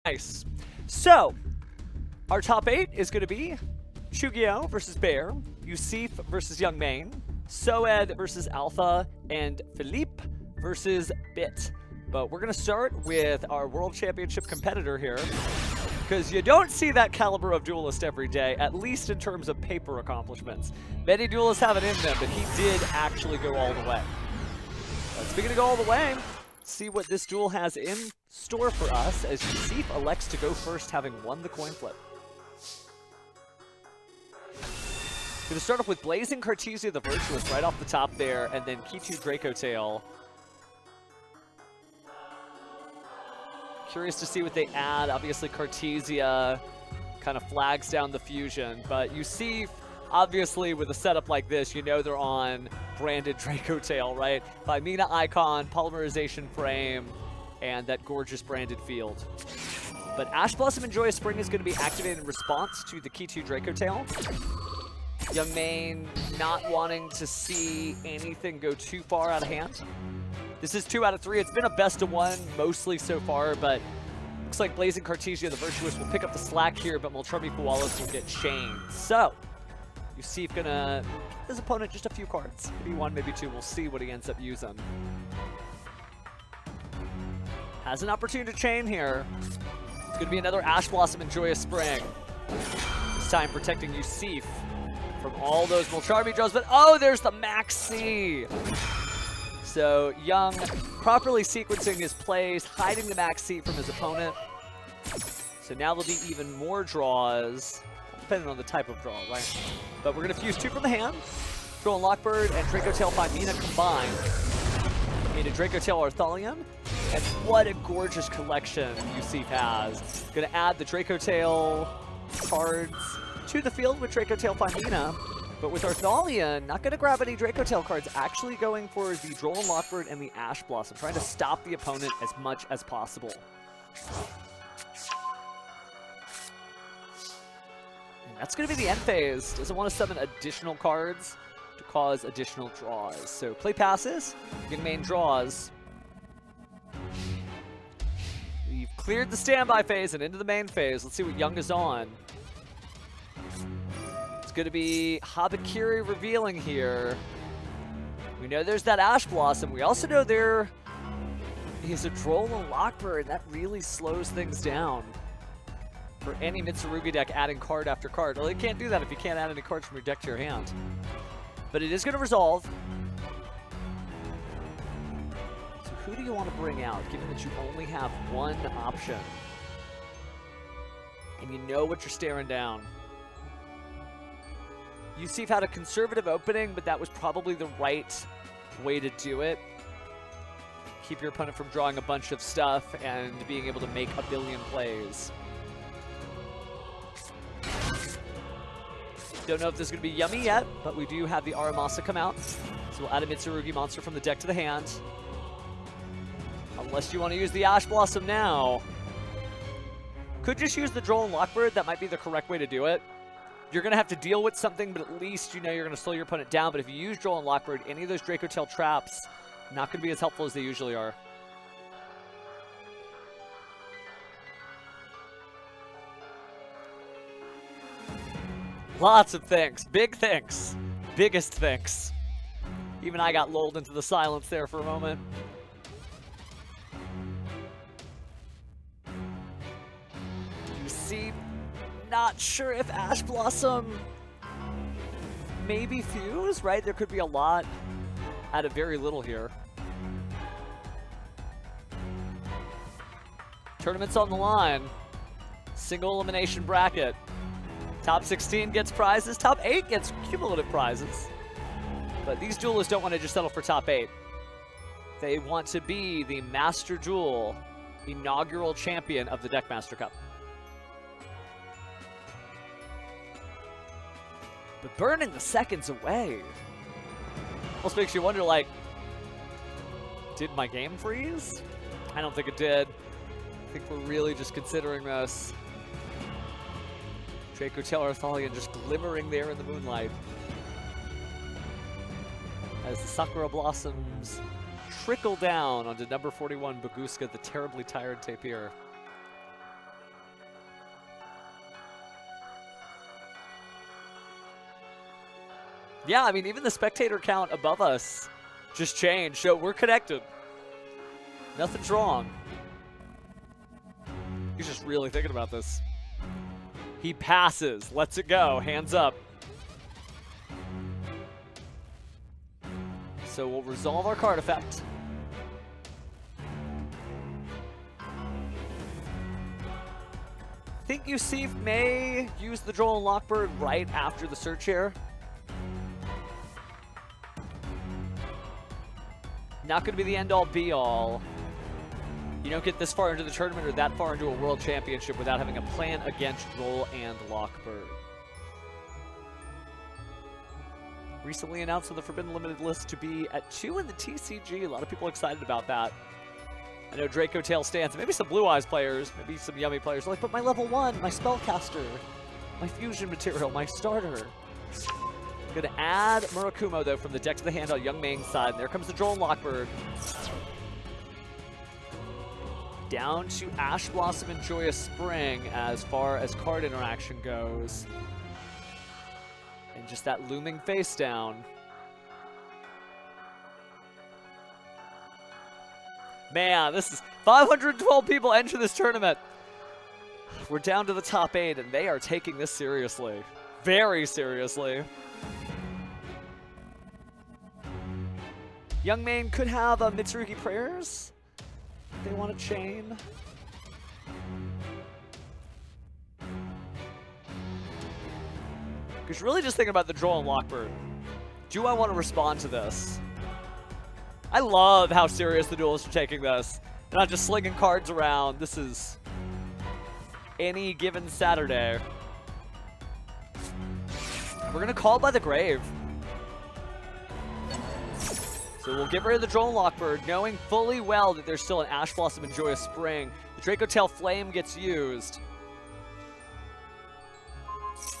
Nice. So, our top 8 is going to be Shugio versus Bear, Yusif versus Young Main, Soed versus Alpha, and Philippe versus Bit. But we're going to start with our World Championship competitor here, because you don't see that caliber of duelist every day, at least in terms of paper accomplishments. Many duelists have it in them, but he did actually go all the way. Speaking of go all the way, see what this duel has in store for us as Yusif elects to go first, having won the coin flip. Going to start off with Blazing Cartesia the Virtuous right off the top there, and then Kitu Draco Tail. Curious to see what they add. Obviously, Cartesia kind of flags down the fusion, but Yusif, obviously, with a setup like this, you know they're on branded Draco Tail, right? Mina icon, polymerization frame, and that gorgeous branded field. But Ash Blossom and Joyous Spring is going to be activated in response to the Kitu Draco Tail. Young Main not wanting to see anything go too far out of hand. This is 2 out of 3. It's been a best of 1 mostly so far, but looks like Blazing Cartesia the Virtuous will pick up the slack here, but Moltrami Koalas will get chained. So, Yusif gonna give his opponent just a few cards. Maybe 1, maybe 2. We'll see what he ends up using. Has an opportunity to chain here. It's gonna be another Ash Blossom and Joyous Spring. This time protecting Yusif from all those Moltrami draws, but oh, there's the Max C! So Young properly sequencing his plays, hiding the Max C from his opponent. So now there'll be even more draws, depending on the type of draw, right? But we're going to fuse 2 from the hand. Droll and Lockbird and Draco Tail Mina combined into Draco Tail Arthalion. And what a gorgeous collection Yusif has. Going to add the Draco Tail cards to the field with Draco Tail Mina. But with Arthalion, not going to grab any Draco Tail cards, actually going for the Droll and Lockbird and the Ash Blossom, trying to stop the opponent as much as possible. And that's going to be the end phase. Doesn't want to summon additional cards to cause additional draws. So play passes, Young Main draws. We've cleared the standby phase and into the main phase. Let's see what Young is on. It's going to be Habakiri revealing here. We know there's that Ash Blossom. We also know there is a Droll and Lockbird. That really slows things down for any Mitsurugi deck adding card after card. Well, you can't do that if you can't add any cards from your deck to your hand. But it is going to resolve. So who do you want to bring out, given that you only have 1 option? And you know what you're staring down. Yusif had a conservative opening, but that was probably the right way to do it. Keep your opponent from drawing a bunch of stuff and being able to make a billion plays. Don't know if this is going to be yummy yet, but we do have the Aramasa come out. So we'll add a Mitsurugi monster from the deck to the hand. Unless you want to use the Ash Blossom now. Could just use the Droll and Lockbird. That might be the correct way to do it. You're going to have to deal with something, but at least you know you're going to slow your opponent down. But if you use Droll and Lockbird, any of those Draco Tail traps, not going to be as helpful as they usually are. Lots of thanks. Big thanks. Biggest thanks. Even I got lulled into the silence there for a moment. You see... Not sure if Ash Blossom maybe fuse, right? There could be a lot out of very little here. Tournament's on the line. Single elimination bracket. Top 16 gets prizes. Top 8 gets cumulative prizes. But these duelists don't want to just settle for top 8. They want to be the Master Duel inaugural champion of the Deckmaster Cup. But burning the seconds away almost makes you wonder, like, did my game freeze? I don't think it did. I think we're really just considering this. Draco Tail Arthalion just glimmering there in the moonlight. As the Sakura Blossoms trickle down onto number 41, Baguska, the terribly tired tapir. Yeah, I mean, even the spectator count above us just changed, so we're connected. Nothing's wrong. He's just really thinking about this. He passes, lets it go, hands up. So we'll resolve our card effect. I think Yusif may use the Joel and Lockbird right after the search here. Not going to be the end-all, be-all. You don't get this far into the tournament or that far into a world championship without having a plan against Joel and Lockbird. Recently announced on the Forbidden Limited list to be at 2 in the TCG. A lot of people excited about that. I know Draco Tail stands, maybe some Blue Eyes players, maybe some Yummy players are like, but my level 1, my Spellcaster, my Fusion material, my starter. I'm going to add Murakumo, though, from the deck to the hand on Young Main's side. And there comes the Joel and Lockbird. Down to Ash Blossom and Joyous Spring as far as card interaction goes. And just that looming face down. Man, this is 512 people enter this tournament. We're down to the top 8, and they are taking this seriously. Very seriously. Young Main could have a Mitsurugi Prayers. They want to chain. Because really just thinking about the Joel and Lockbird. Do I want to respond to this? I love how serious the duelists are taking this. They're not just slinging cards around. This is any given Saturday. We're going to call by the grave. So we'll get rid of the Joel and Lockbird, knowing fully well that there's still an Ash Blossom and Joyous Spring. The Draco Tail Flame gets used.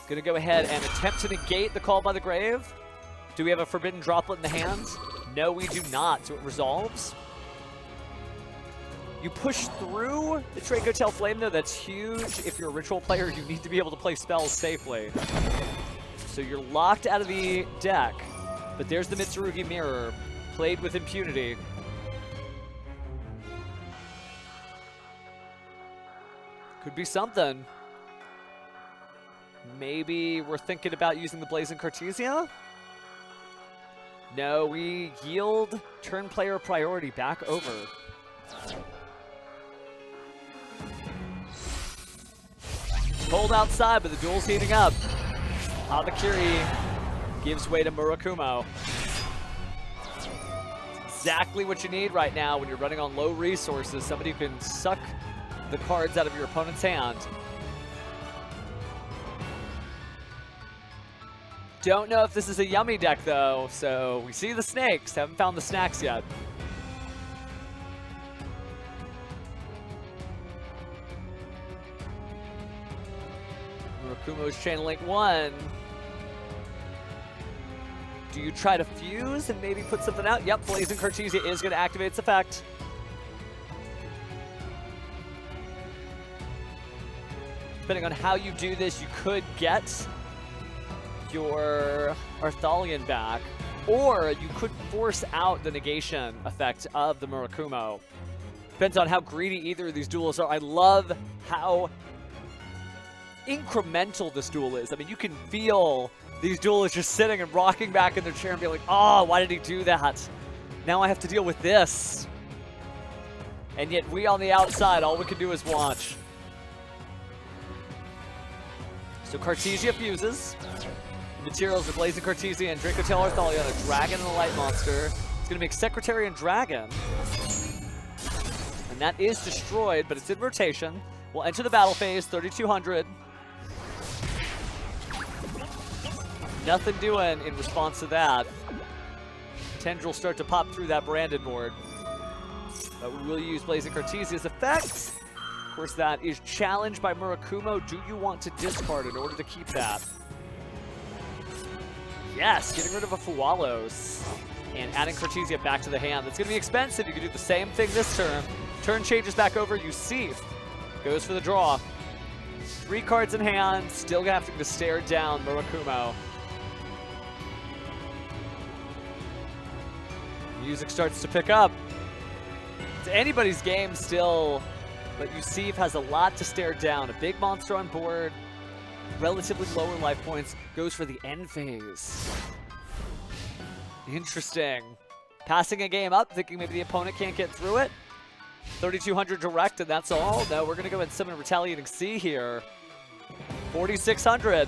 Gonna go ahead and attempt to negate the call by the grave. Do we have a Forbidden Droplet in the hands? No, we do not, so it resolves. You push through the Draco Tail Flame, though. That's huge. If you're a Ritual player, you need to be able to play spells safely. So you're locked out of the deck, but there's the Mitsurugi Mirror. Played with impunity. Could be something. Maybe we're thinking about using the Blazing Cartesia? No, we yield turn player priority back over. Cold outside, but the duel's heating up. Habakiri gives way to Murakumo. Exactly what you need right now when you're running on low resources. Somebody who can suck the cards out of your opponent's hand. Don't know if this is a Yummy deck, though, so we see the snakes. Haven't found the snacks yet. Murakumo's Chain Link 1. Do you try to fuse and maybe put something out? Yep, Blazing Cartesia is going to activate its effect. Depending on how you do this, you could get your Arthalion back, or you could force out the negation effect of the Murakumo. Depends on how greedy either of these duels are. I love how incremental this duel is. I mean, you can feel these duelists just sitting and rocking back in their chair and being like, oh, why did he do that? Now I have to deal with this. And yet we on the outside, all we can do is watch. So Cartesia fuses. The materials are Blazing Cartesia and Draco Tail Arthalion, a dragon and a light monster. It's going to make Secretary and Dragon. And that is destroyed, but it's in rotation. We'll enter the battle phase, 3,200. Nothing doing in response to that. Tendrils start to pop through that branded board. But we will use Blazing Cartesia's effect. Of course, that is challenged by Murakumo. Do you want to discard in order to keep that? Yes, getting rid of a Fualos and adding Cartesia back to the hand. That's going to be expensive. You can do the same thing this turn. Turn changes back over. Yusif goes for the draw. 3 cards in hand. Still going to have to stare down Murakumo. Music starts to pick up. It's anybody's game still, but Yusif has a lot to stare down. A big monster on board, relatively lower life points, goes for the end phase. Interesting. Passing a game up, thinking maybe the opponent can't get through it. 3,200 direct, and that's all. No, we're going to go and summon Retaliating Sea here. 4,600.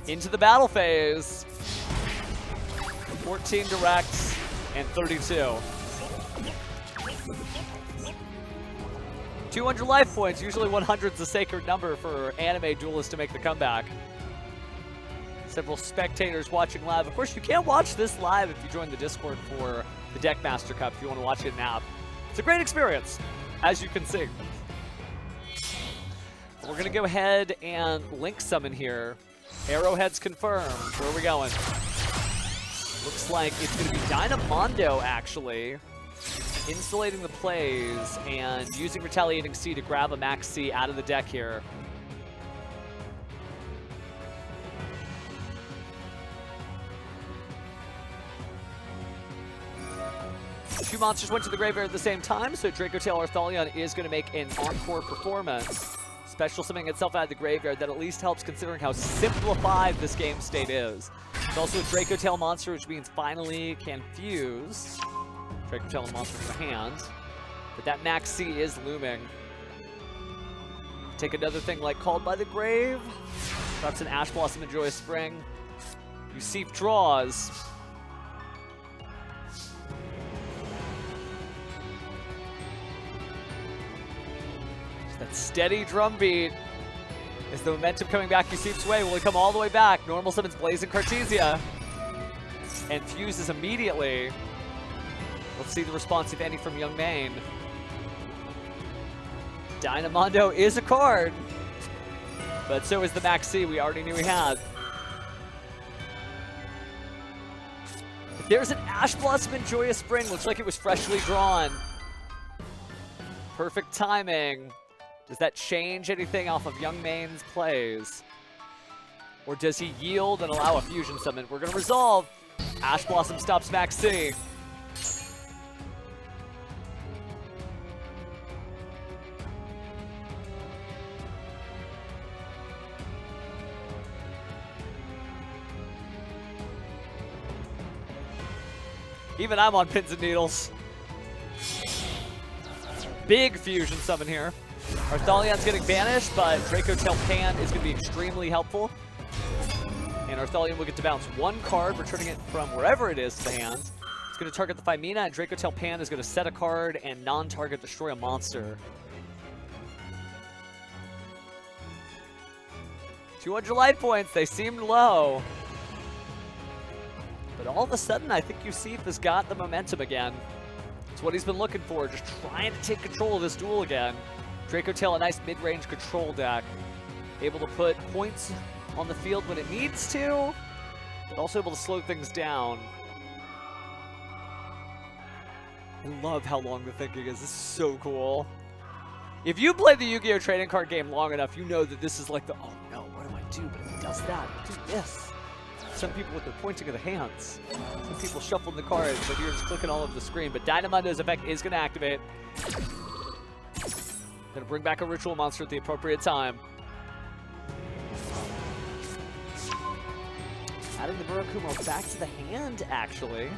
Into the battle phase. 14 directs and 32. 200 life points. Usually 100 is a sacred number for anime duelists to make the comeback. Several spectators watching live. Of course, you can't watch this live if you join the Discord for the Deckmaster Cup if you want to watch it in app. It's a great experience, as you can see. We're going to go ahead and link summon here. Arrowhead's confirmed. Where are we going? Looks like it's going to be Dynamondo, actually. Insulating the plays and using Retaliating Sea to grab a Max C out of the deck here. Two monsters went to the graveyard at the same time, so Draco Tail Arthalion is going to make an encore performance. Special summoning itself out of the graveyard that at least helps considering how simplified this game state is. It's also a Draco Tail monster, which means finally can fuse. Draco Tail and monster from the hand. But that Max C is looming. Take another thing like Called by the Grave. Perhaps an Ash Blossom and Joyous Spring. Yusif draws. That steady drum beat. Is the momentum coming back Yusif's way? Will he come all the way back? Normal summons Blazing Cartesia. And fuses immediately. Let's see the response, if any, from Young Maine. Dynamondo is a card. But so is the Max C we already knew he had. If there's an Ash Blossom and Joyous Spring. Looks like it was freshly drawn. Perfect timing. Does that change anything off of Young Maine's plays? Or does he yield and allow a fusion summon? We're going to resolve. Ash Blossom stops Max C. Even I'm on pins and needles. Big fusion summon here. Arthalion's getting banished, but Draco Tail Pan is going to be extremely helpful. And Arthalion will get to bounce one card, returning it from wherever it is to the hand. It's going to target the Phimina, and Draco Tail Pan is going to set a card and non-target destroy a monster. 200 life points, they seemed low. But all of a sudden, I think Yusif has got the momentum again. It's what he's been looking for, just trying to take control of this duel again. Draco Tail, a nice mid-range control deck. Able to put points on the field when it needs to, but also able to slow things down. I love how long the thinking is. This is so cool. If you play the Yu-Gi-Oh! Trading card game long enough, you know that this is like the, oh no, what do I do? But if it does that, do this. Some people with their pointing of the hands. Some people shuffling the cards, but you're just clicking all over the screen. But Dynamondo's effect is going to activate. Gonna bring back a ritual monster at the appropriate time. Adding the Murakumo back to the hand, actually.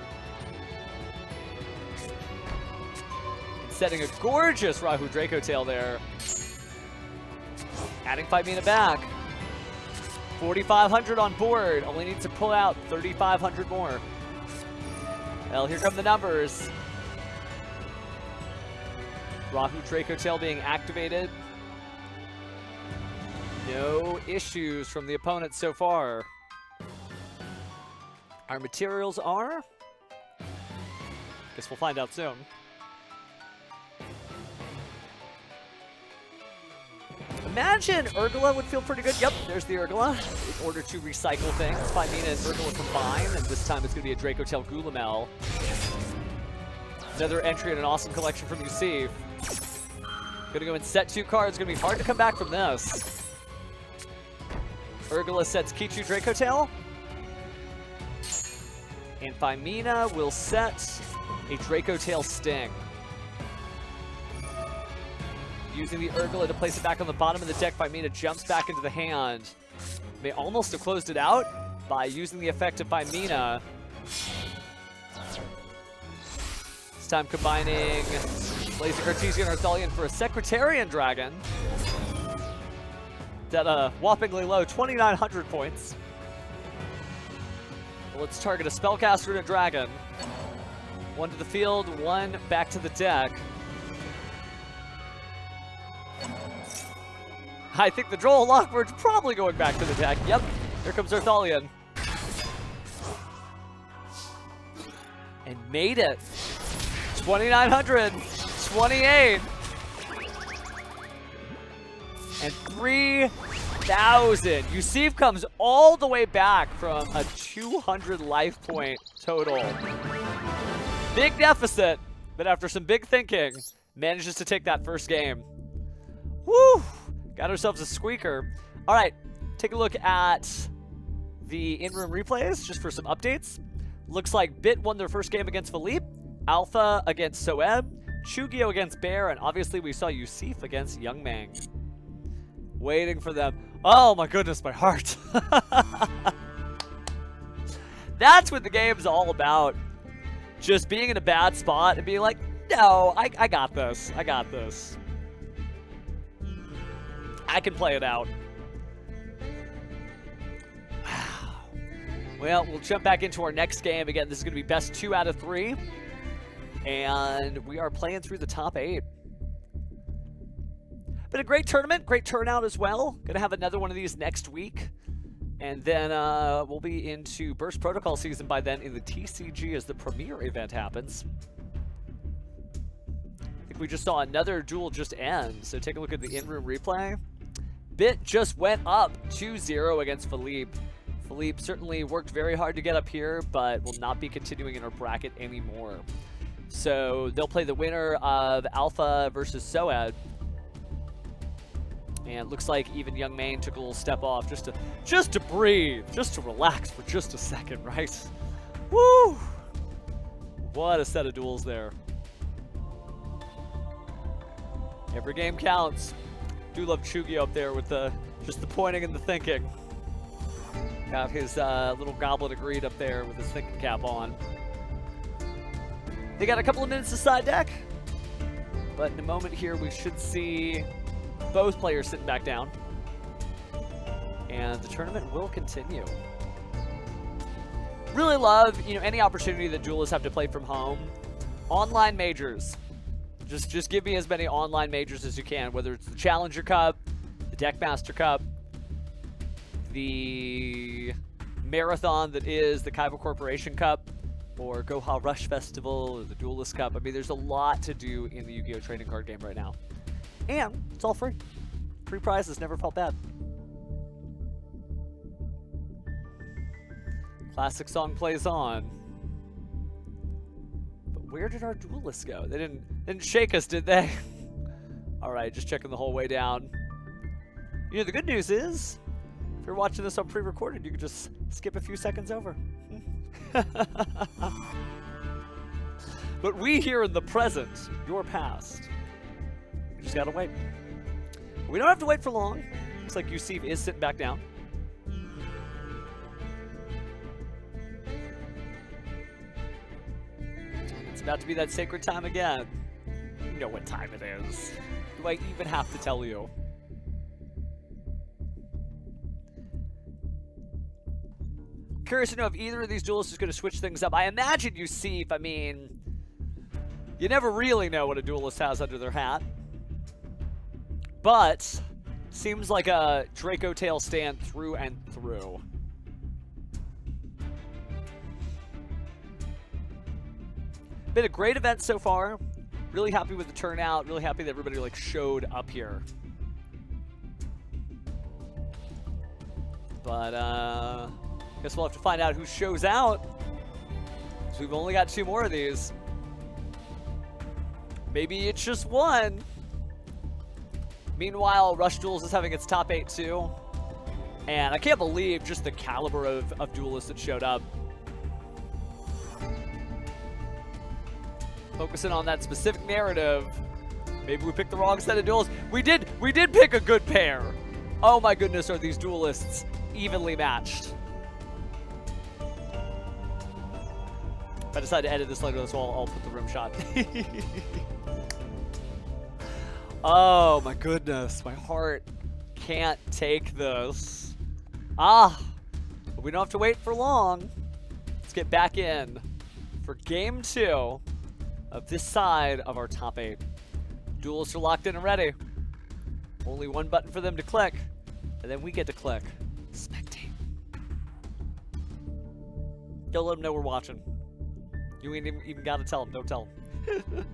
And setting a gorgeous Rahu Draco Tail there. Adding Phimina back. 4,500 on board. Only needs to pull out 3,500 more. Well, here come the numbers. Rahu Draco Tail being activated. No issues from the opponent so far. Our materials are? Guess we'll find out soon. Imagine Urgula would feel pretty good. Yep, there's the Urgula. In order to recycle things, Phimina and Urgula combine, and this time it's going to be a Draco Tail Gulamel. Another entry in an awesome collection from Yusif. Gonna go and set 2 cards. Gonna be hard to come back from this. Urgula sets Kichu Draco Tail. And Fimina will set a Draco Tail Sting. Using the Urgula to place it back on the bottom of the deck, Fimina jumps back into the hand. They almost have closed it out by using the effect of Fimina. This time combining Lazy Cartesian Arthelion for a Secretarian Dragon. At a whoppingly low 2,900 points. Let's target a Spellcaster and a Dragon. One to the field, one back to the deck. I think the Droll Lockbird's probably going back to the deck. Yep, here comes Arthelion. And made it. 2,900, 28. And 3,000. Yusif comes all the way back from a 200 life point total. Big deficit, but after some big thinking, manages to take that first game. Woo! Got ourselves a squeaker. All right, take a look at the in-room replays just for some updates. Looks like Bit won their first game against Philippe, Alpha against Soeb, Chugio against Bear, and obviously we saw Yusif against Young Mang. Waiting for them. Oh my goodness, my heart. That's what the game's all about. Just being in a bad spot and being like, no, I got this. I got this. I can play it out. Wow. Well, we'll jump back into our next game. Again, this is going to be best 2 out of 3. And we are playing through the top 8. Been a great tournament, great turnout as well. Gonna have another one of these next week. And then we'll be into Burst Protocol season by then in the TCG as the premier event happens. I think we just saw another duel just end, so take a look at the in-room replay. Bit just went up 2-0 against Philippe. Philippe certainly worked very hard to get up here, but will not be continuing in our bracket anymore. So they'll play the winner of Alpha versus Soed. And looks like even Young Maine took a little step off just to breathe, just to relax for just a second, right? Woo! What a set of duels there. Every game counts. Do love Chugio up there with just the pointing and the thinking. Got his little goblet of greed up there with his thinking cap on. They got a couple of minutes to side deck, but in a moment here we should see both players sitting back down, and the tournament will continue. Really love, any opportunity that duelists have to play from home. Online majors. Just give me as many online majors as you can, whether it's the Challenger Cup, the Deckmaster Cup, the marathon that is the Kaiba Corporation Cup, or Goha Rush Festival, or the Duelist Cup. I mean, there's a lot to do in the Yu-Gi-Oh! Trading card game right now. And it's all free. Free prizes never felt bad. Classic song plays on. But where did our duelists go? They didn't shake us, did they? Alright, just checking the whole way down. The good news is, if you're watching this on pre-recorded, you can just skip a few seconds over. But we here in the present, your past, we just gotta wait. We don't have to wait for long. Looks like Yusif is sitting back down. It's about to be that sacred time again. You know what time it is. Do I even have to tell you? Curious to know if either of these duelists is going to switch things up. I imagine Yusif, I mean, you never really know what a duelist has under their hat. But seems like a Draco Tail stand through and through. Been a great event so far. Really happy with the turnout. Really happy that everybody showed up here. But guess we'll have to find out who shows out. So we've only got 2 more of these. Maybe it's just one. Meanwhile, Rush Duels is having its top 8 too. And I can't believe just the caliber of duelists that showed up. Focusing on that specific narrative. Maybe we picked the wrong set of duels. We did pick a good pair. Oh my goodness, are these duelists evenly matched? If I decide to edit this later, so I'll put the rim shot. Oh my goodness, my heart can't take this. But we don't have to wait for long. Let's get back in for game 2 of this side of our top 8. Duelists are locked in and ready. Only one button for them to click, and then we get to click spectate. Don't let them know we're watching. You ain't even got to tell them. Don't tell them.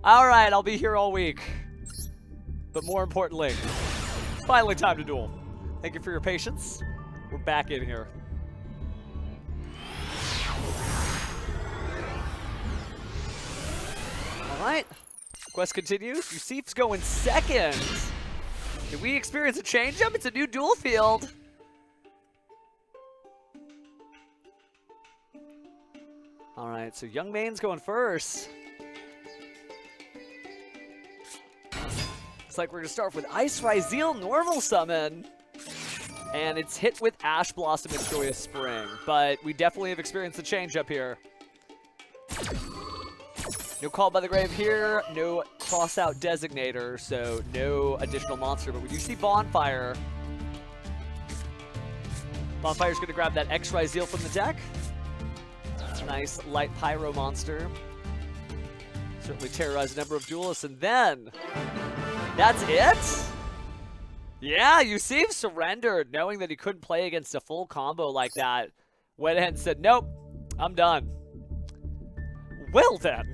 All right, I'll be here all week. But more importantly, finally time to duel. Thank you for your patience. We're back in here. All right. Quest continues. Yusif's going second. Did we experience a change-up? It's a new duel field. All right, so Young Main's going first. Looks like we're going to start with Ice Ryzeal normal summon. And it's hit with Ash Blossom and Joyous Spring. But we definitely have experienced a change-up here. No Call by the Grave here, no cross-out designator, so no additional monster. But we do see Bonfire. Bonfire's going to grab that X Ryzeal from the deck. Nice light pyro monster. Certainly terrorize a number of duelists. And then, that's it? Yeah, Yusif surrendered, knowing that he couldn't play against a full combo like that. Went ahead and said, nope, I'm done. Well then.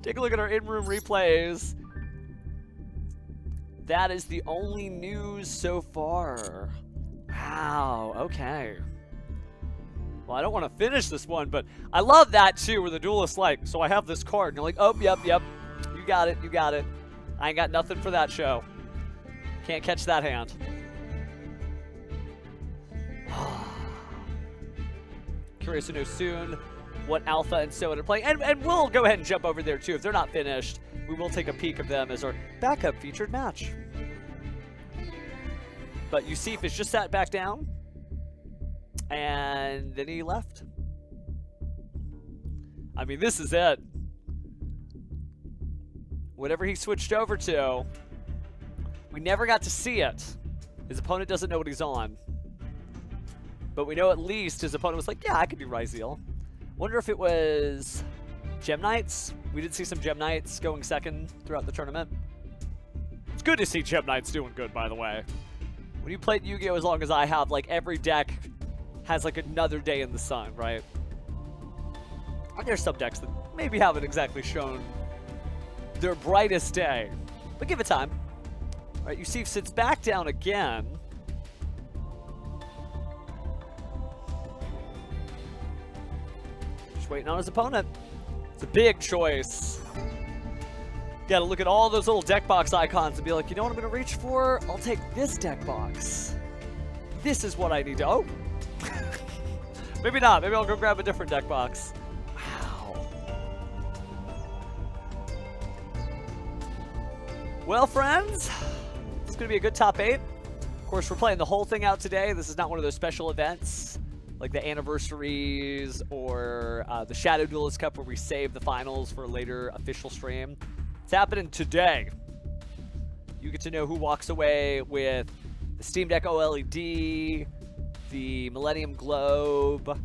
Take a look at our in-room replays. That is the only news so far. Wow, okay. Well, I don't want to finish this one, but I love that too, where the duelist's like, so I have this card, and you're like, oh, yep, you got it, you got it. I ain't got nothing for that show. Can't catch that hand. Curious to know soon what Alpha and Soda are playing, and we'll go ahead and jump over there too. If they're not finished, we will take a peek of them as our backup featured match. But Yusif is just sat back down, and then he left. I mean, this is it. Whatever he switched over to, we never got to see it. His opponent doesn't know what he's on. But we know at least his opponent was like, yeah, I could do Ryzeal. Wonder if it was Gem Knights. We did see some Gem Knights going second throughout the tournament. It's good to see Gem Knights doing good, by the way. When you played Yu-Gi-Oh! As long as I have, like, every deck has, like, another day in the sun, right? And there's some decks that maybe haven't exactly shown their brightest day. But give it time. All right, Yusif sits back down again. Just waiting on his opponent. It's a big choice. Gotta look at all those little deck box icons and be like, you know what I'm gonna reach for? I'll take this deck box. This is what I need to, oh. Maybe not, maybe I'll go grab a different deck box. Wow. Well, friends, it's gonna be a good top 8. Of course, we're playing the whole thing out today. This is not one of those special events like the anniversaries or the Shadow Duelist Cup where we save the finals for a later official stream. It's happening today. You get to know who walks away with the Steam Deck OLED, the Millennium Globe,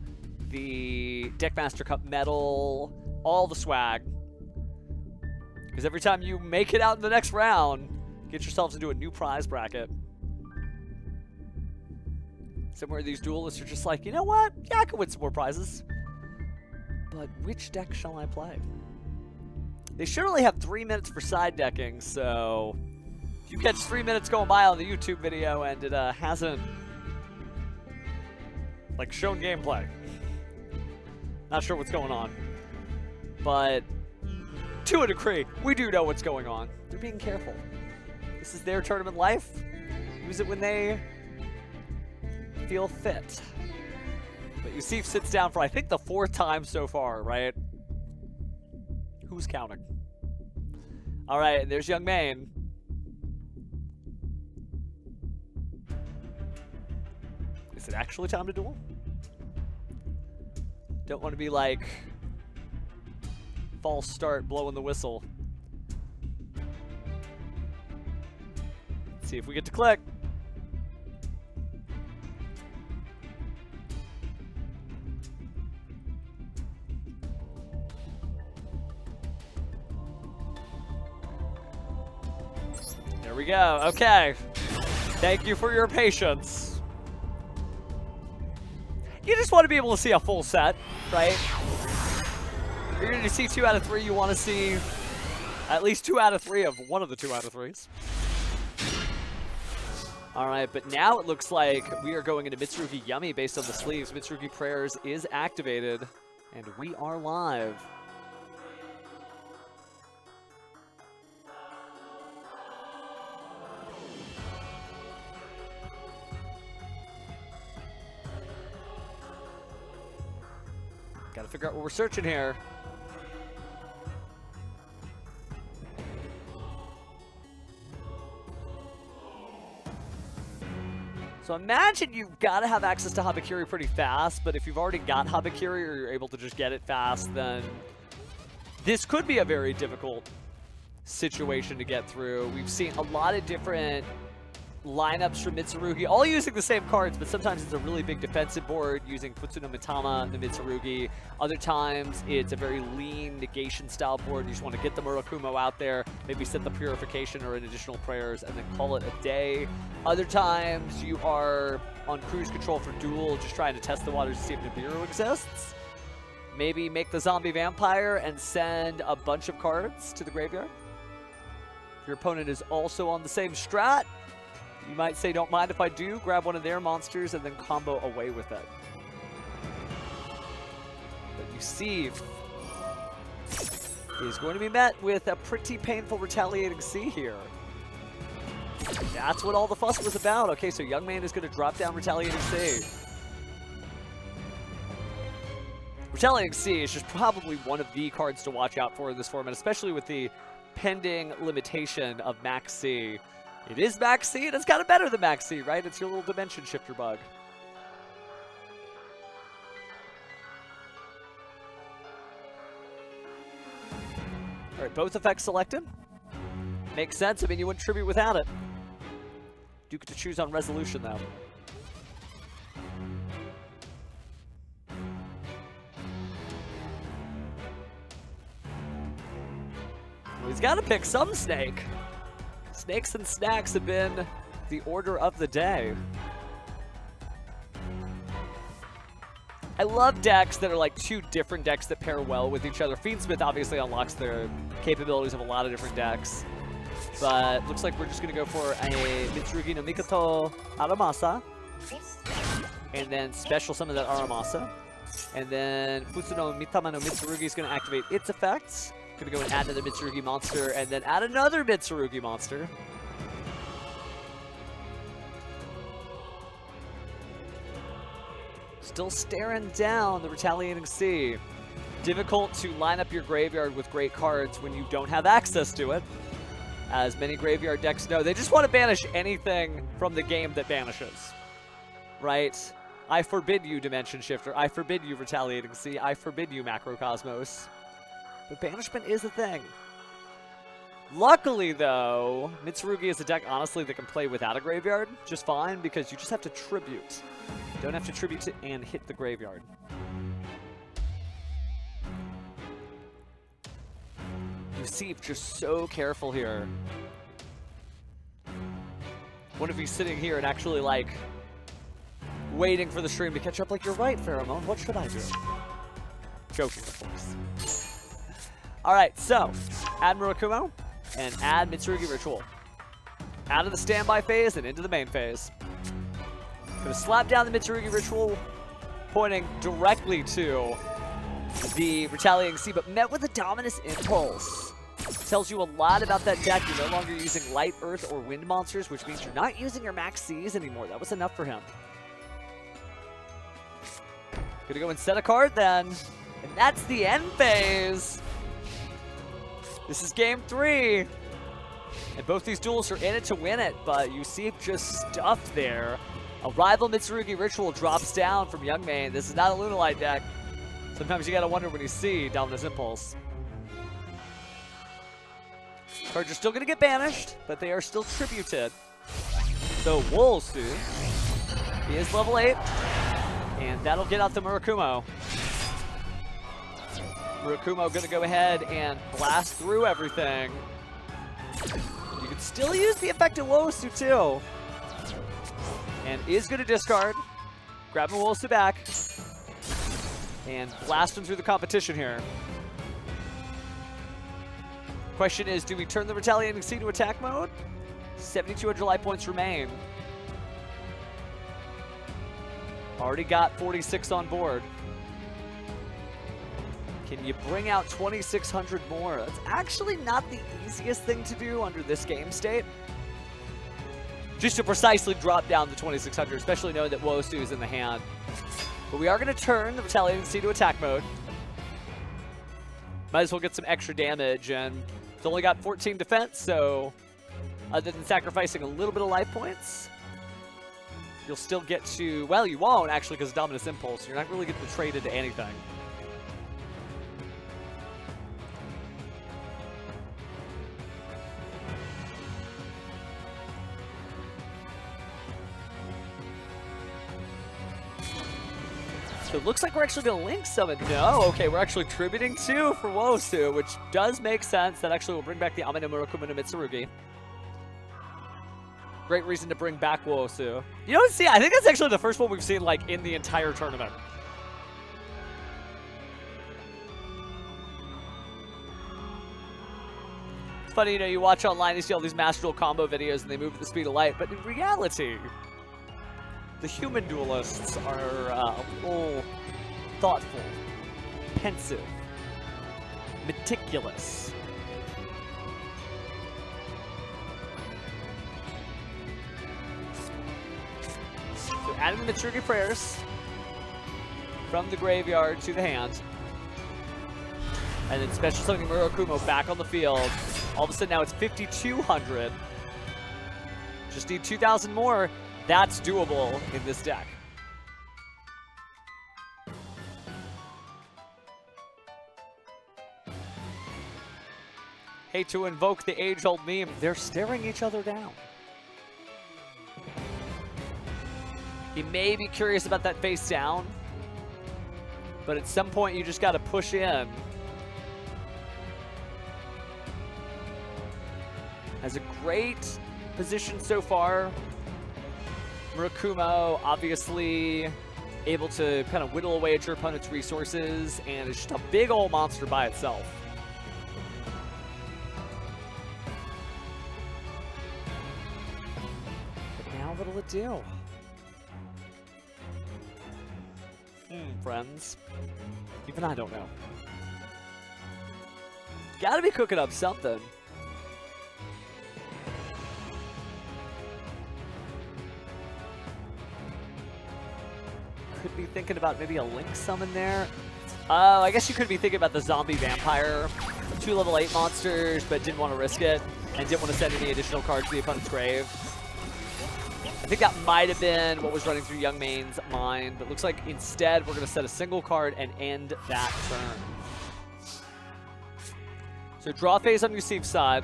the Deckmaster Cup medal, all the swag. Because every time you make it out in the next round, get yourselves into a new prize bracket. Somewhere these duelists are just like, you know what? Yeah, I could win some more prizes. But which deck shall I play? They should only have 3 minutes for side decking, so if you catch 3 minutes going by on the YouTube video and it hasn't like shown gameplay, not sure what's going on, but to a degree, we do know what's going on. They're being careful. This is their tournament life. Use it when they feel fit. But Yusif sits down for, I think, the 4th time so far, right? Who's counting? All right, and there's Young Main. Is it actually time to duel? Don't want to be like false start, blowing the whistle. Let's see if we get to click. There we go. Okay. Thank you for your patience. You just want to be able to see a full set, right? You're going to see 2 out of 3. You want to see at least 2 out of 3 of one of the 2 out of 3s. All right, but now it looks like we are going into Mitsurugi Yummy based on the sleeves. Mitsurugi Prayers is activated, and we are live. Gotta figure out what we're searching here. So imagine you've got to have access to Habakiri pretty fast, but if you've already got Habakiri or you're able to just get it fast, then this could be a very difficult situation to get through. We've seen a lot of different lineups from Mitsurugi, all using the same cards, but sometimes it's a really big defensive board using Futsuno Mitama, the Mitsurugi. Other times it's a very lean negation style board. You just want to get the Murakumo out there, maybe set the Purification or an additional prayers, and then call it a day. Other times you are on cruise control for Duel, just trying to test the waters to see if Nibiru exists. Maybe make the zombie vampire and send a bunch of cards to the graveyard. If your opponent is also on the same strat, you might say, don't mind if I do, grab one of their monsters and then combo away with it. But Yusif is going to be met with a pretty painful Retaliating Sea here. That's what all the fuss was about. Okay, so Young Man is going to drop down Retaliating Sea. Retaliating Sea is just probably one of the cards to watch out for in this format, especially with the pending limitation of Max C. It is Max C, and it's kind of better than Max C, right? It's your little dimension shifter bug. All right, both effects selected. Makes sense. I mean, you wouldn't tribute without it. You get to choose on resolution, though. Well, he's got to pick some snake. Snakes and snacks have been the order of the day. I love decks that are like 2 different decks that pair well with each other. Fiendsmith obviously unlocks the capabilities of a lot of different decks. But looks like we're just going to go for a Mitsurugi no Mikoto Aramasa. And then special summon that Aramasa. And then Futsuno Mitama no Mitsurugi is going to activate its effects. Gonna go and add another Mitsurugi monster, and then add another Mitsurugi monster. Still staring down the Retaliating Sea. Difficult to line up your graveyard with great cards when you don't have access to it. As many graveyard decks know, they just want to banish anything from the game that banishes. Right? I forbid you Dimension Shifter. I forbid you Retaliating Sea. I forbid you Macrocosmos. But banishment is a thing. Luckily, though, Mitsurugi is a deck, honestly, that can play without a graveyard just fine, because you just have to tribute. You don't have to tribute and hit the graveyard. Yusif just so careful here. What if he's sitting here and actually, like, waiting for the stream to catch up? Like, you're right, Pheromone. What should I do? Joking, of course. All right, so add Murakumo and add Mitsurugi Ritual. Out of the standby phase and into the main phase. Gonna slap down the Mitsurugi Ritual, pointing directly to the Retaliating Sea, but met with a Dominus Impulse. Tells you a lot about that deck. You're no longer using Light, Earth, or Wind monsters, which means you're not using your Max Cs anymore. That was enough for him. Gonna go and set a card then. And that's the end phase. This is game 3. And both these duels are in it to win it, but Yusif just stuffed there. A rival Mitsurugi Ritual drops down from Youngmain. This is not a Lunalight deck. Sometimes you gotta wonder when you see Dominus Impulse. Cards are still gonna get banished, but they are still tributed. So Wolsu, he is level 8, and that'll get out the Murakumo. Murakumo gonna go ahead and blast through everything. You can still use the effect of Wolsu too. And is gonna discard, grabbing Wolsu back, and blast him through the competition here. Question is, do we turn the Retaliating Sea to attack mode? 7,200 life points remain. Already got 46 on board. Can you bring out 2,600 more? That's actually not the easiest thing to do under this game state. Just to precisely drop down the 2,600, especially knowing that Wosu is in the hand. But we are going to turn the Retaliating Sea to attack mode. Might as well get some extra damage, and it's only got 14 defense, so other than sacrificing a little bit of life points, you'll still get to, well, you won't actually because Dominus Impulse. You're not really getting to trade into anything. So it looks like we're actually going to link summon. No, okay, we're actually tributing 2 for Wosu, which does make sense. That actually will bring back the Amino Murakumo no Mitsurugi. Great reason to bring back Wosu. You know, see, I think that's actually the first one we've seen, like, in the entire tournament. It's funny, you know, you watch online, you see all these Master Duel combo videos, and they move at the speed of light, but in reality, the human duelists are a little thoughtful, pensive, meticulous. So adding the Mitsurugi prayers from the graveyard to the hand. And then special summoning Murakumo back on the field. All of a sudden now it's 5,200. Just need 2,000 more. That's doable in this deck. Hate to invoke the age-old meme. They're staring each other down. You may be curious about that face down, but at some point you just got to push in. Has a great position so far. Murakumo, obviously able to kind of whittle away at your opponent's resources, and it's just a big old monster by itself. But now what'll it do? Friends. Even I don't know. Gotta be cooking up something. Could be thinking about maybe a Link summon there. I guess you could be thinking about the zombie vampire. 2 level 8 monsters, but didn't want to risk it, and didn't want to send any additional cards to the opponent's grave. I think that might have been what was running through Youngmain's mind, but looks like instead we're going to set a single card and end that turn. So draw phase on Yusif's side.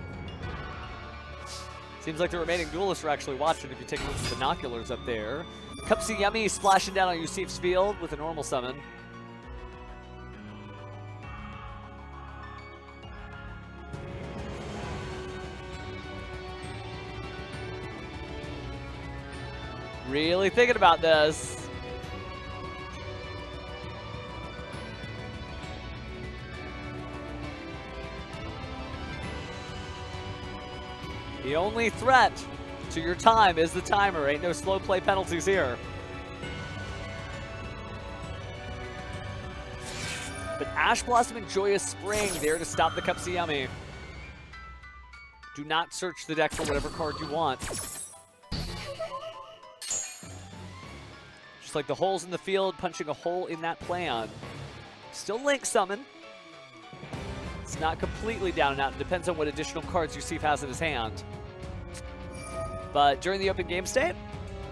Seems like the remaining duelists are actually watching if you take a look at the binoculars up there. Cupsy Yummy splashing down on Yusif's field with a normal summon. Really thinking about this. The only threat to your time is the timer. Ain't no slow play penalties here. But Ash Blossom and Joyous Spring there to stop the Cupsy Yummy. Do not search the deck for whatever card you want. Just like the holes in the field, punching a hole in that plan. Still Link Summon. It's not completely down and out. It depends on what additional cards Yusif has in his hand. But during the open game state,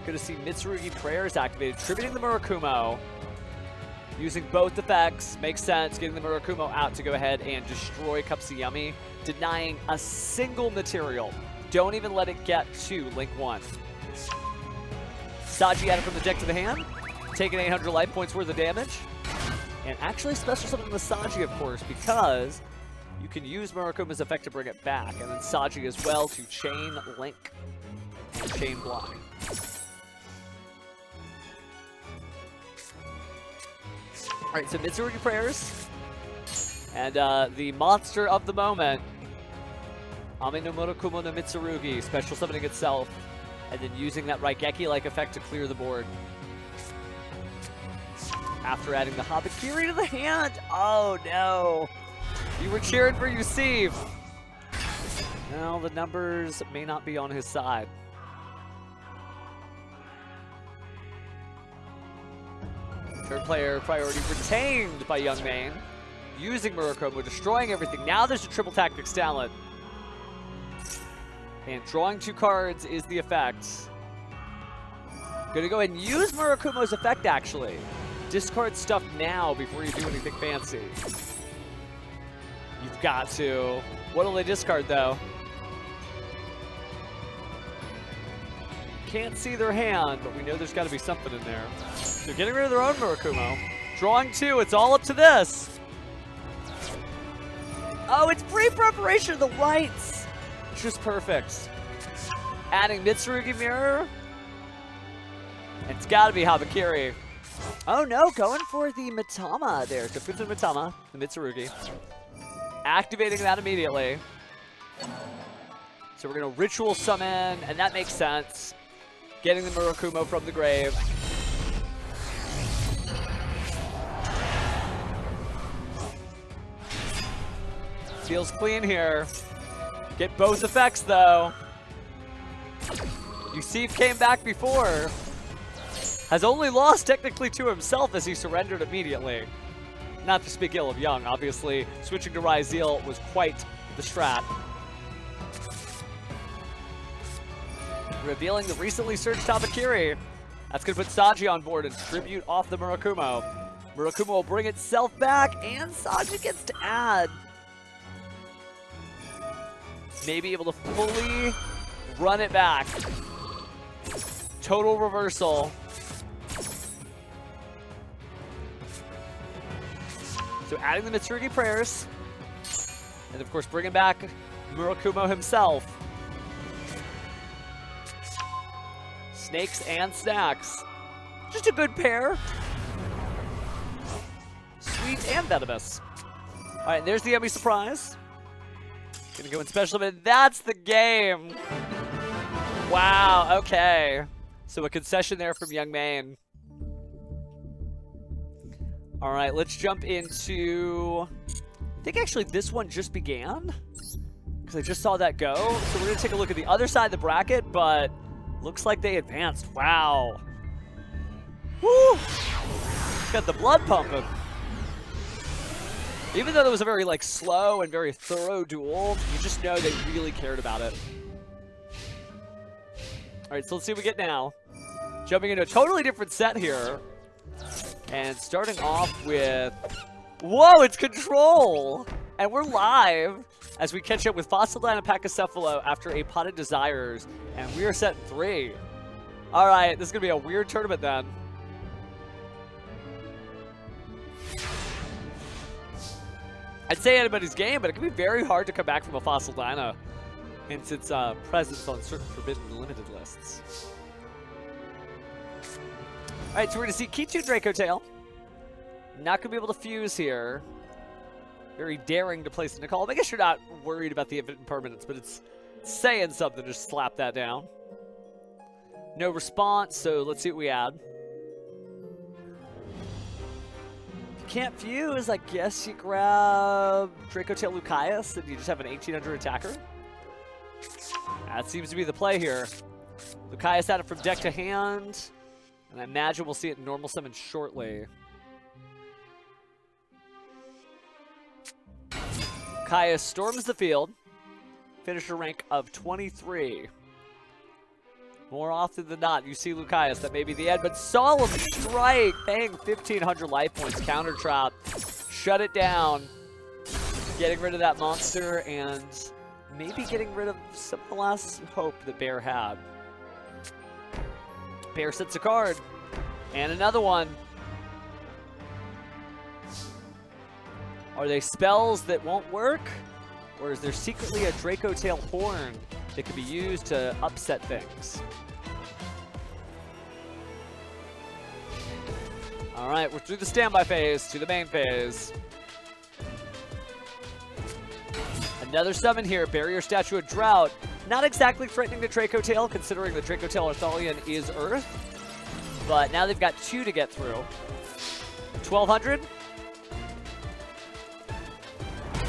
going to see Mitsurugi Prayers activated, tributing the Murakumo. Using both effects, makes sense. Getting the Murakumo out to go ahead and destroy Kupsiyami, denying a single material. Don't even let it get to Link 1. Saji added from the deck to the hand, taking 800 life points worth of damage. And actually special summon the Saji, of course, because you can use Murakumo's effect to bring it back. And then Saji as well to chain Link and chain block. Alright, so Mitsurugi Prayers. And the monster of the moment, Ame no Murakumo no Mitsurugi, special summoning itself, and then using that Raigeki-like effect to clear the board. After adding the Habakiri to the hand. Oh no! You were cheering for Yusif! Well, the numbers may not be on his side. Third player priority retained by Young Main. Using Murakumo, destroying everything. Now there's a triple tactics talent. And drawing 2 cards is the effect. Gonna go ahead and use Murakumo's effect, actually. Discard stuff now before you do anything fancy. You've got to. What'll they discard, though? Can't see their hand, but we know there's got to be something in there. So getting rid of their own Murakumo. Drawing 2, it's all up to this. Oh, it's pre-preparation of the whites. Just perfect. Adding Mitsurugi Mirror. It's got to be Habakiri. Oh no, going for the Mitama there. So fifth Mitama, the Mitsurugi. Activating that immediately. So we're going to Ritual Summon, and that makes sense. Getting the Murakumo from the grave. Feels clean here. Get both effects, though. Yusif came back before. Has only lost technically to himself as he surrendered immediately. Not to speak ill of Young, obviously. Switching to Ryzeal was quite the strat. Revealing the recently searched Habakiri. That's going to put Saji on board and tribute off the Murakumo. Murakumo will bring itself back, and Saji gets to add. Maybe able to fully run it back. Total reversal. So adding the Mitsurugi Prayers. And of course bringing back Murakumo himself. Snakes and snacks. Just a good pair. Sweet and venomous. Alright, there's the Yummy Surprise. Gonna go in special, but that's the game. Wow, okay. So a concession there from Young Main. All right, let's jump into... I think actually this one just began, because I just saw that go. So we're gonna take a look at the other side of the bracket, but looks like they advanced. Wow. Woo! Got the blood pumping. Even though it was a very slow and very thorough duel, you just know they really cared about it. All right, so let's see what we get now. Jumping into a totally different set here. And starting off with... Whoa, it's Control! And we're live as we catch up with Fossil Dyna Pachycephalo after a Pot of Desires. And we are set 3. All right, this is going to be a weird tournament then. I'd say anybody's game, but it can be very hard to come back from a Fossil Dyna, hence its presence on certain forbidden and limited lists. Alright, so we're going to see Kichu Draco Tail. Not going to be able to fuse here. Very daring to place Nicole. I guess you're not worried about the infinite impermanence, but it's saying something to just slap that down. No response, so let's see what we add. Can't fuse, I guess you grab Draco Tail Lucaeus and you just have an 1800 attacker. That seems to be the play here. Lucaeus added from deck to hand. And I imagine we'll see it in normal summon shortly. Kaya storms the field. Finisher rank of 23. More often than not, you see Lucaeus. That may be the end, but Solemn Strike, paying 1,500 life points. Counter trap. Shut it down. Getting rid of that monster and maybe getting rid of some of the last hope that Bear had. Bear sets a card. And another one. Are they spells that won't work? Or is there secretly a Draco Tail Horn that could be used to upset things? Alright, we're through the standby phase to the main phase. Another summon here, Barrier Statue of Drought. Not exactly threatening the Draco Tail, considering the Draco Tail Arthalion is Earth. But now they've got 2 to get through. 1,200.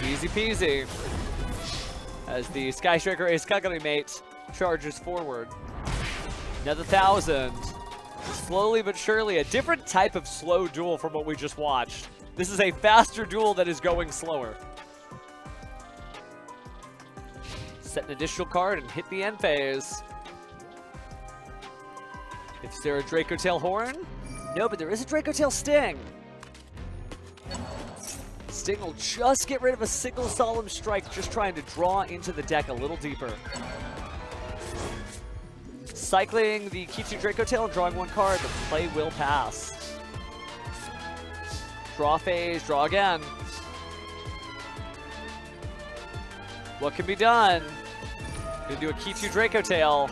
Easy peasy. As the Sky Striker Ace Kagami mate charges forward. Another 1,000. Slowly but surely, a different type of slow duel from what we just watched. This is a faster duel that is going slower. Set an additional card and hit the end phase. Is there a Draco Tail Horn? No, but there is a Draco Tail Sting. Sting will just get rid of a single Solemn Strike, just trying to draw into the deck a little deeper. Cycling the Kitu Draco Tail and drawing 1 card, the play will pass. Draw phase, draw again. What can be done? Gonna do a Kitu Draco Tail.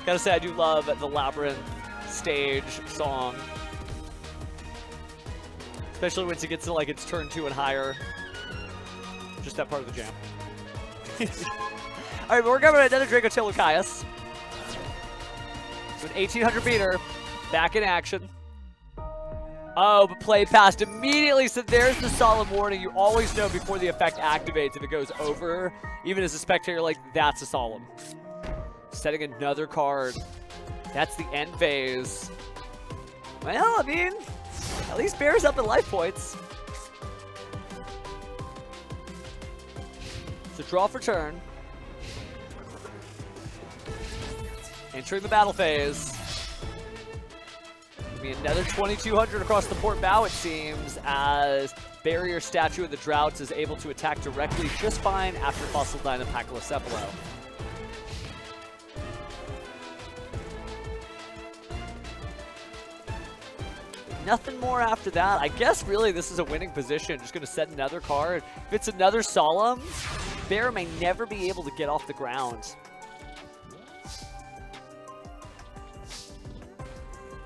Gotta say, I do love the Labyrinth stage song. Especially once it gets to like its turn 2 and higher. Just that part of the jam. Alright, but we're going with another Draco Tail Lucaeus. So an 1,800 meter. Back in action. Oh, but play passed immediately, so there's the Solemn Warning. You always know before the effect activates if it goes over. Even as a spectator, like, that's a Solemn. Setting another card. That's the end phase. Well, I mean, at least Bear's up in life points. So draw for turn. Entering the battle phase. It'll be another 2,200 across the port bow, it seems, as Barrier Statue of the Droughts is able to attack directly just fine after Fossil Dyna Pachylocephalo. Nothing more after that. I guess really this is a winning position. Just going to set another card. If it's another Solemn, Bear may never be able to get off the ground.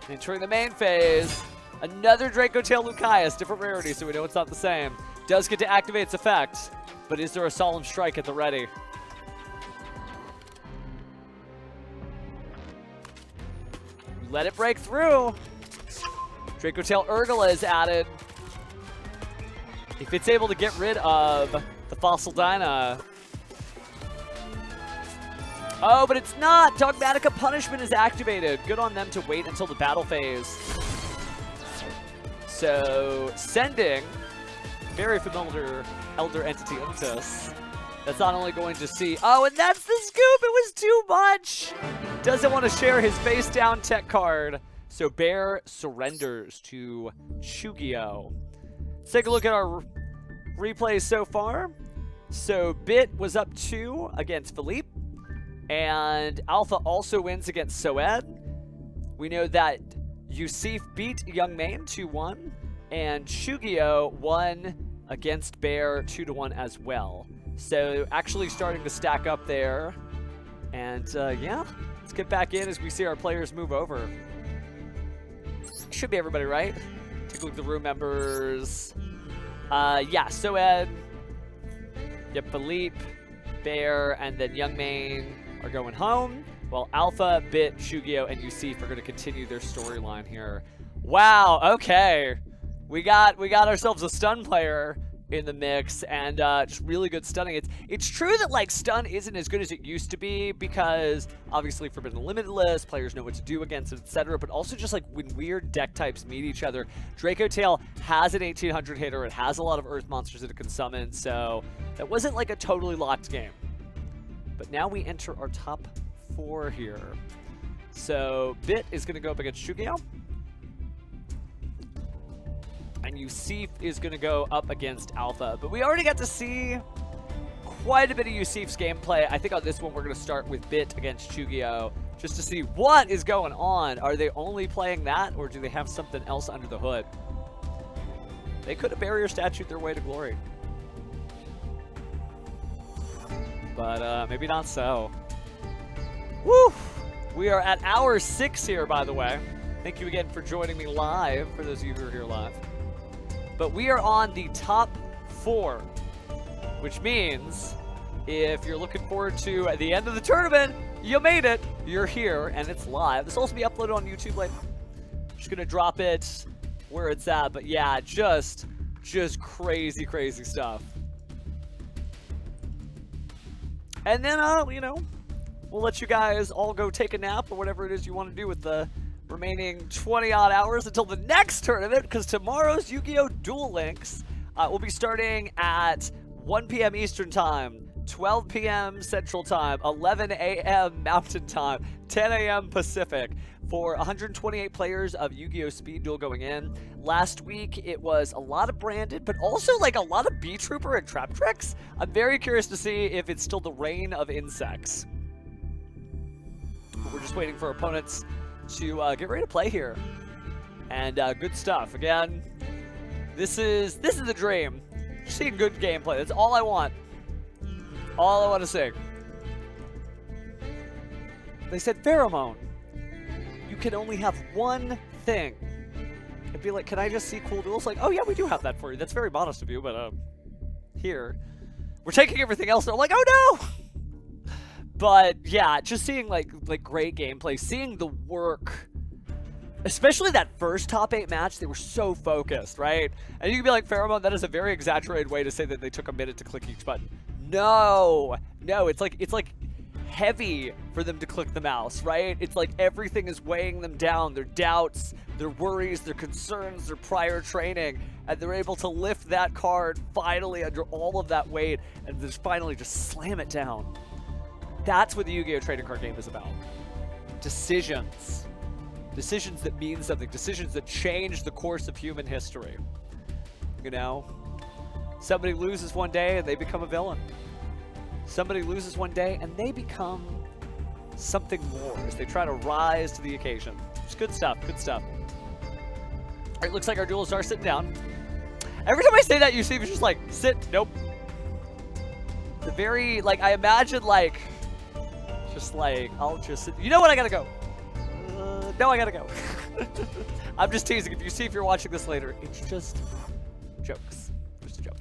Entering the main phase. Another Draco Tail Lucaeus. Different rarity, so we know it's not the same. Does get to activate its effect. But is there a Solemn Strike at the ready? Let it break through. Draco Tail Urgula is added. If it's able to get rid of the Fossil Dyna. Oh, but it's not! Dogmatica Punishment is activated. Good on them to wait until the battle phase. So, sending very familiar Elder Entity Untus. That's not only going to see... Oh, and that's the scoop! It was too much! Doesn't want to share his face down tech card. So Bear surrenders to Chugio. Let's take a look at our replays so far. So Bit was up 2 against Philippe. And Alpha also wins against Soed. We know that Yusif beat Young Main 2-1. And Chugio won against Bear 2-1 as well. So actually starting to stack up there. And yeah, let's get back in as we see our players move over. Should be everybody, right? Take a look at the room members. Yeah, Soed, yep, Philippe, Bear, and then Young Main are going home, while Alpha, Bit, Chugio, and Yusif are going to continue their storyline here. Wow, okay. We got ourselves a stun player. in the mix, and just really good stunning. It's true that like stun isn't as good as it used to be because obviously Forbidden Limitless, players know what to do against it, etc. But also just like when weird deck types meet each other, Draco Tail has an 1800 hitter. It has a lot of Earth monsters that it can summon, so that wasn't like a totally locked game. But now we enter our top 4 here. So Bit is going to go up against Shugeo. And Yusif is going to go up against Alpha. But we already got to see quite a bit of Yusif's gameplay. I think on this one we're going to start with Bit against Shugeo just to see what is going on. Are they only playing that, or do they have something else under the hood? They could have barrier statued their way to glory. But maybe not so. Woo! We are at hour 6 here, by the way. Thank you again for joining me live, for those of you who are here live. But we are on the top 4, which means if you're looking forward to at the end of the tournament, you made it. You're here, and it's live. This will also be uploaded on YouTube later. Just gonna drop it where it's at, but yeah, just crazy, crazy stuff. And then, you know, we'll let you guys all go take a nap or whatever it is you want to do with the remaining 20-odd hours until the next tournament, because tomorrow's Yu-Gi-Oh! Duel Links will be starting at 1 p.m. Eastern Time, 12 p.m. Central Time, 11 a.m. Mountain Time, 10 a.m. Pacific, for 128 players of Yu-Gi-Oh! Speed Duel going in. Last week, it was a lot of branded, but also like a lot of B-Trooper and Trap Tricks. I'm very curious to see if it's still the reign of insects. We're just waiting for opponents to get ready to play here. And good stuff. Again, this is the dream. Just seeing good gameplay. That's all I want. All I want to see. They said pheromone. You can only have one thing. It'd be like, can I just see cool duels? Like, oh yeah, we do have that for you. That's very modest of you, but here. We're taking everything else. I'm like, oh no! But yeah, just seeing like great gameplay, seeing the work, especially that first top 8 match, they were so focused, right? And you can be like, pheromone, that is a very exaggerated way to say that they took a minute to click each button. No, it's like heavy for them to click the mouse, right? It's like everything is weighing them down, their doubts, their worries, their concerns, their prior training, and they're able to lift that card finally under all of that weight and just finally just slam it down. That's what the Yu-Gi-Oh! Trading card game is about. Decisions. Decisions that mean something. Decisions that change the course of human history. You know? Somebody loses one day and they become a villain. Somebody loses one day and they become something more as they try to rise to the occasion. It's good stuff, good stuff. All right, looks like our duelists are sitting down. Every time I say that, you see, it's just like, sit, nope. The very, like, I imagine, like, just like, I'll just sit. You know what? I gotta go. No, I gotta go. I'm just teasing. If you see, if you're watching this later, it's just jokes. Just a joke.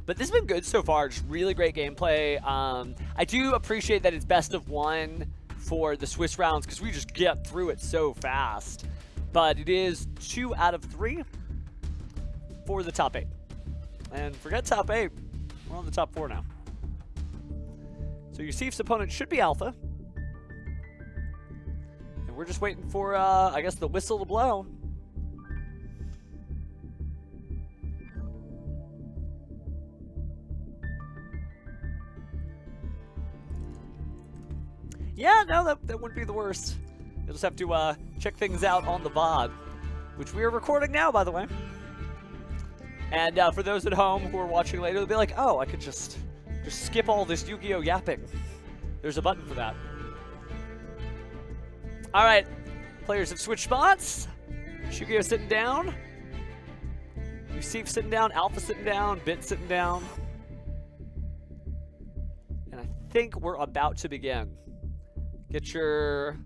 But this has been good so far. Just really great gameplay. I do appreciate that it's best of 1 for the Swiss rounds because we just get through it so fast. But it is 2 out of 3 for the top 8. And forget top 8. We're on the top 4 now. So Yusif's opponent should be Alpha. And we're just waiting for, I guess, the whistle to blow. Yeah, no, that wouldn't be the worst. You'll just have to check things out on the VOD, which we are recording now, by the way. And for those at home who are watching later, they'll be like, oh, I could just skip all this Yu-Gi-Oh! Yapping. There's a button for that. All right, players have switched spots. Shugeo sitting down. Yusif sitting down. Alpha sitting down. Bit sitting down. And I think we're about to begin. Get your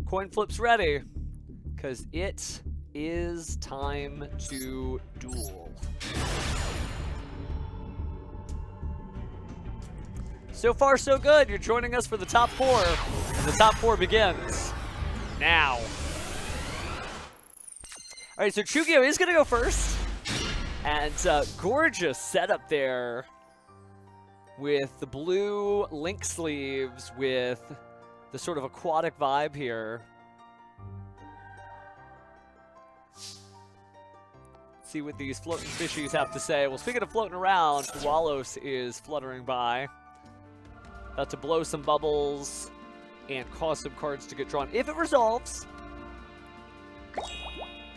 coin flips ready, because it is time to duel. So far, so good. You're joining us for the top 4, and the top 4 begins now. All right, so Shugeo is going to go first, And gorgeous setup there with the blue link sleeves with the sort of aquatic vibe here. Let's see what these floating fishies have to say. Well, speaking of floating around, Walos is fluttering by. About to blow some bubbles and cause some cards to get drawn. If it resolves,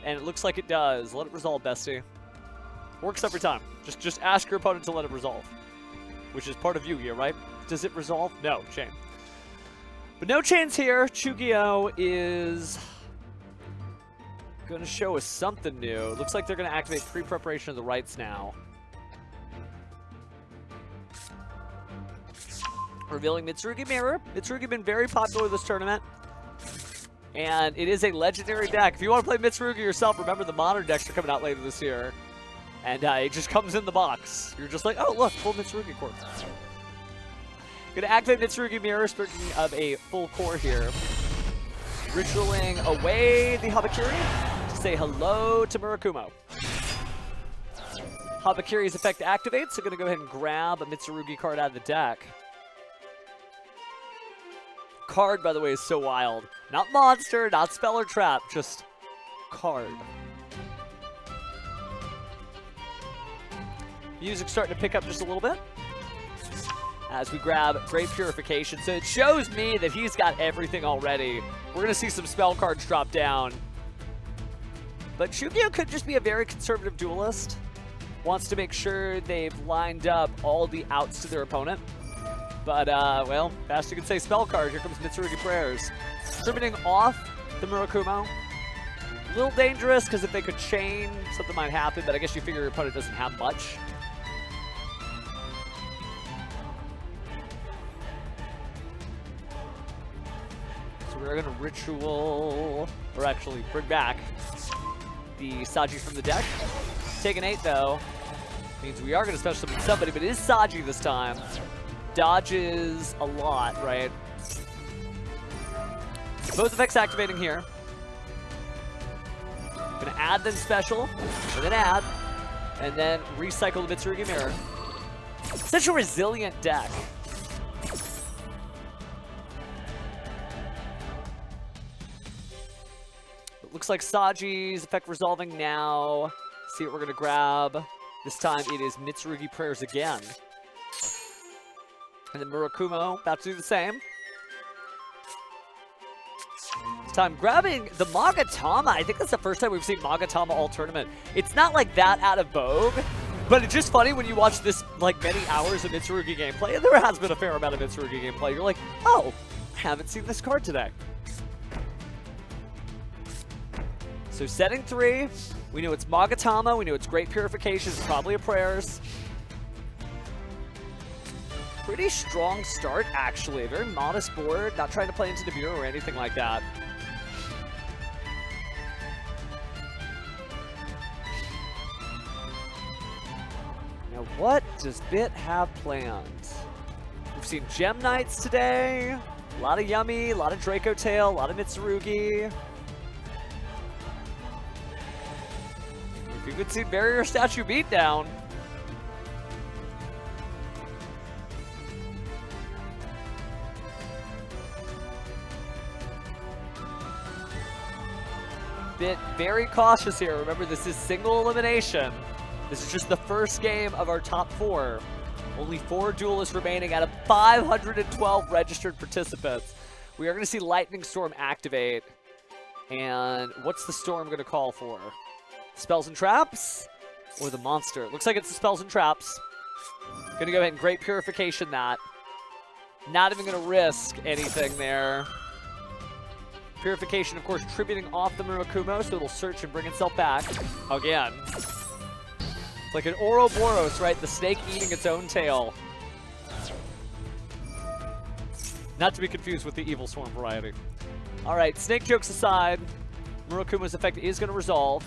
and it looks like it does, let it resolve, bestie. Works every time. Just ask your opponent to let it resolve, which is part of Yu-Gi-Oh, right? Does it resolve? No, chain. But no chains here. Chugio is going to show us something new. Looks like they're going to activate pre-preparation of the rights now. Revealing Mitsurugi Mirror. Mitsurugi been very popular this tournament. And it is a legendary deck. If you want to play Mitsurugi yourself, remember the modern decks are coming out later this year. And it just comes in the box. You're just like, oh, look, full Mitsurugi core. Going to activate Mitsurugi Mirror, speaking of a full core here. Ritualing away the Habakiri to say hello to Murakumo. Habakiri's effect activates, so going to go ahead and grab a Mitsurugi card out of the deck. Card, by the way, is so wild. Not monster, not spell or trap, just card. Music's starting to pick up just a little bit as we grab Great Purification. So it shows me that he's got everything already. We're going to see some spell cards drop down. But Chugio could just be a very conservative duelist. Wants to make sure they've lined up all the outs to their opponent. But, well, fast you can say spell card. Here comes Mitsurugi Prayers. Tributing off the Murakumo. A little dangerous, because if they could chain, something might happen. But I guess you figure your opponent doesn't have much. So we're going to ritual, or actually bring back the Saji from the deck. Take an 8, though. Means we are going to special summon somebody, but it is Saji this time. Dodges a lot, right? Both effects activating here. Gonna add then special, and then add, and then recycle the Mitsurugi Mirror. Such a resilient deck. It looks like Saji's effect resolving now. See what we're gonna grab. This time it is Mitsurugi Prayers again. And then Murakumo about to do the same. This time grabbing the Magatama. I think that's the first time we've seen Magatama all tournament. It's not like that out of vogue, but it's just funny when you watch this like many hours of Mitsurugi gameplay, and there has been a fair amount of Mitsurugi gameplay. You're like, oh, I haven't seen this card today. So setting 3, we know it's Magatama, we know it's Great Purification, it's probably a Prayers. Pretty strong start, actually. A very modest board. Not trying to play into the Bureau or anything like that. Now, what does Bit have planned? We've seen Gem Knights today. A lot of Yummy, a lot of Draco Tail, a lot of Mitsurugi. We've even seen Barrier Statue Beatdown. Bit very cautious here. Remember, this is single elimination. This is just the first game of our top 4. Only 4 duelists remaining out of 512 registered participants. We are going to see Lightning Storm activate. And what's the storm going to call for? Spells and Traps? Or the monster? Looks like it's the Spells and Traps. Going to go ahead and Great Purification that. Not even going to risk anything there. Purification, of course, tributing off the Murakumo, so it'll search and bring itself back. Again. It's like an Ouroboros, right? The snake eating its own tail. Not to be confused with the Evil Swarm variety. Alright, snake jokes aside, Murakumo's effect is going to resolve.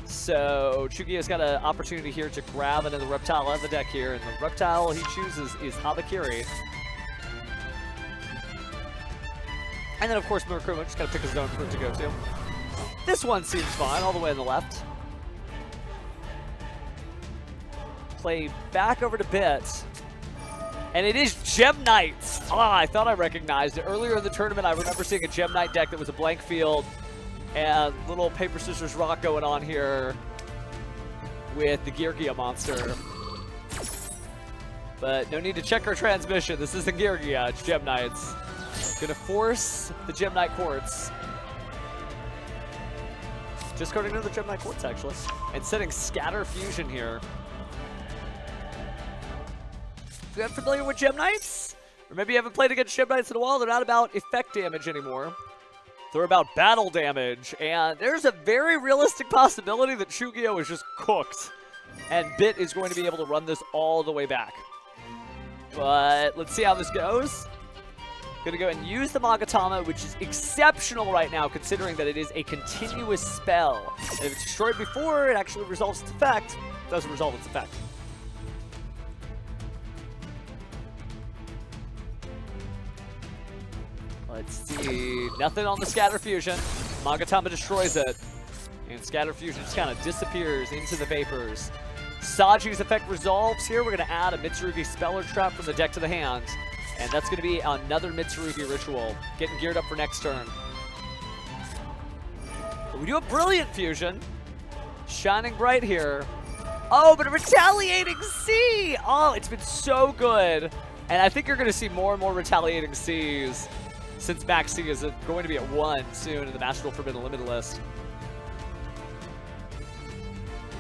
So, Chugio's got an opportunity here to grab another reptile out of the deck here, and the reptile he chooses is Habakiri. And then, of course, Murakumo just got to pick his zone for it to go to. This one seems fine, all the way on the left. play back over to Bit. And it is Gem Knights. Ah, I thought I recognized it. Earlier in the tournament, I remember seeing a Gem Knight deck that was a blank field. And little paper, scissors, rock going on here with the Geargia monster. But no need to check our transmission. This isn't Geargia, it's Gem Knights. Gonna force the Gem Knight Quartz. Discarding another Gem Knight Quartz, actually. And setting Scatter Fusion here. If you're familiar with Gem Knights, or maybe you haven't played against Gem Knights in a while, they're not about effect damage anymore. They're about battle damage, and there's a very realistic possibility that Shugio is just cooked, and Bit is going to be able to run this all the way back. But let's see how this goes. Gonna go and use the Magatama, which is exceptional right now, considering that it is a continuous spell. And if it's destroyed before it actually resolves its effect, it doesn't resolve its effect. Let's see. Nothing on the Scatter Fusion. Magatama destroys it. And Scatter Fusion just kind of disappears into the vapors. Saji's effect resolves here. We're going to add a Mitsurugi Speller Trap from the deck to the hand. And that's going to be another Mitsurugi Ritual. Getting geared up for next turn. But we do a Brilliant Fusion. Shining bright here. Oh, but a Retaliating Sea! Oh, it's been so good. And I think you're going to see more and more Retaliating Seas, since Max C is going to be at 1 soon in the Master Duel Forbidden Limited list.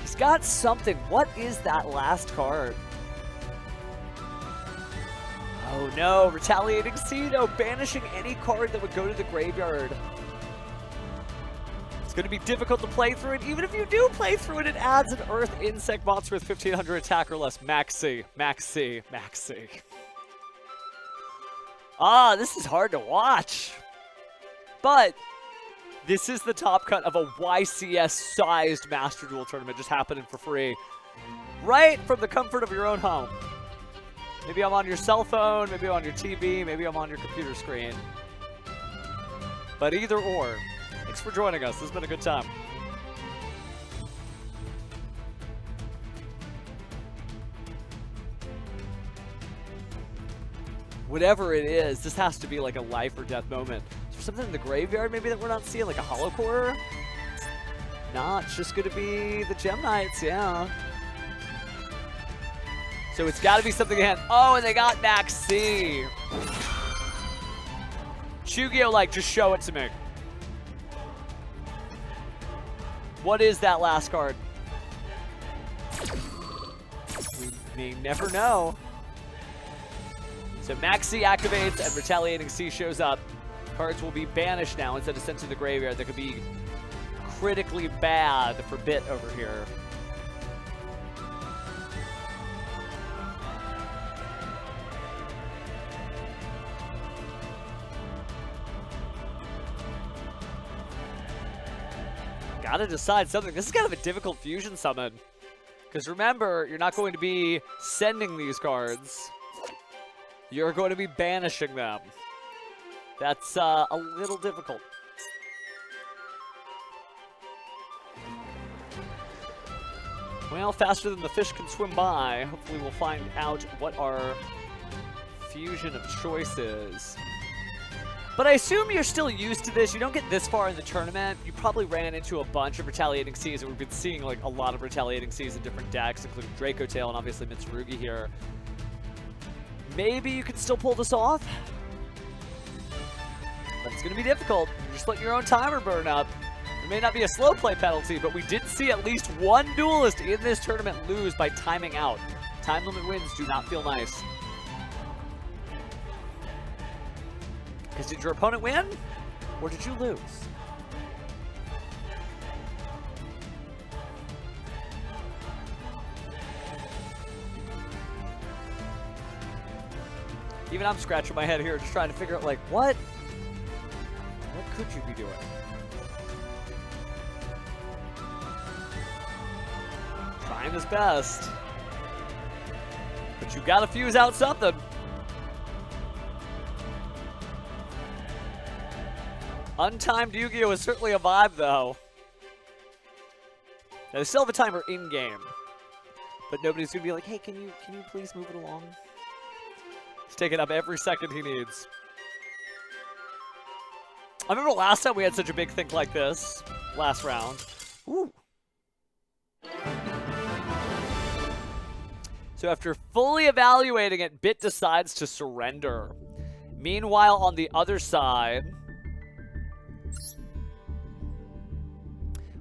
He's got something. What is that last card? Oh no, Retaliating Sea, no, banishing any card that would go to the graveyard. It's going to be difficult to play through it. Even if you do play through it, it adds an Earth Insect monster with 1500 attack or less. Max C, Max C, Max C. Ah, this is hard to watch. But this is the top cut of a YCS-sized Master Duel tournament just happening for free. Right from the comfort of your own home. Maybe I'm on your cell phone, maybe I'm on your TV, maybe I'm on your computer screen. But either or. Thanks for joining us. This has been a good time. Whatever it is, this has to be like a life or death moment. Is there something in the graveyard maybe that we're not seeing, like a hollow core? Nah, it's just gonna be the Gem Knights, yeah. So it's gotta be something in hand. Oh, and they got Max C. Shugio, like, just show it to me. What is that last card? We may never know. So Max C activates and Retaliating Sea shows up. Cards will be banished now instead of sent to the graveyard. That could be critically bad for Bit over here. Gotta decide something. This is kind of a difficult fusion summon. Because remember, you're not going to be sending these cards. You're going to be banishing them. That's a little difficult. Well, faster than the fish can swim by. Hopefully we'll find out what our fusion of choice is. But I assume you're still used to this. You don't get this far in the tournament. You probably ran into a bunch of Retaliating Seas, and we've been seeing like a lot of Retaliating Seas in different decks, including Draco Tail and obviously Mitsurugi here. Maybe you can still pull this off. But it's going to be difficult. You're just letting your own timer burn up. There may not be a slow play penalty, but we did see at least one duelist in this tournament lose by timing out. Time limit wins do not feel nice. Because did your opponent win? Or did you lose? Even I'm scratching my head here, just trying to figure out, like, what could you be doing? Trying his best. But you gotta fuse out something. Untimed Yu-Gi-Oh! Is certainly a vibe, though. Now, they still have a timer in-game. but nobody's gonna be like, hey, can you please move it along? He's taking up every second he needs. I remember last time we had such a big think like this. Last round. Ooh. So after fully evaluating it, Bit decides to surrender. Meanwhile, on the other side,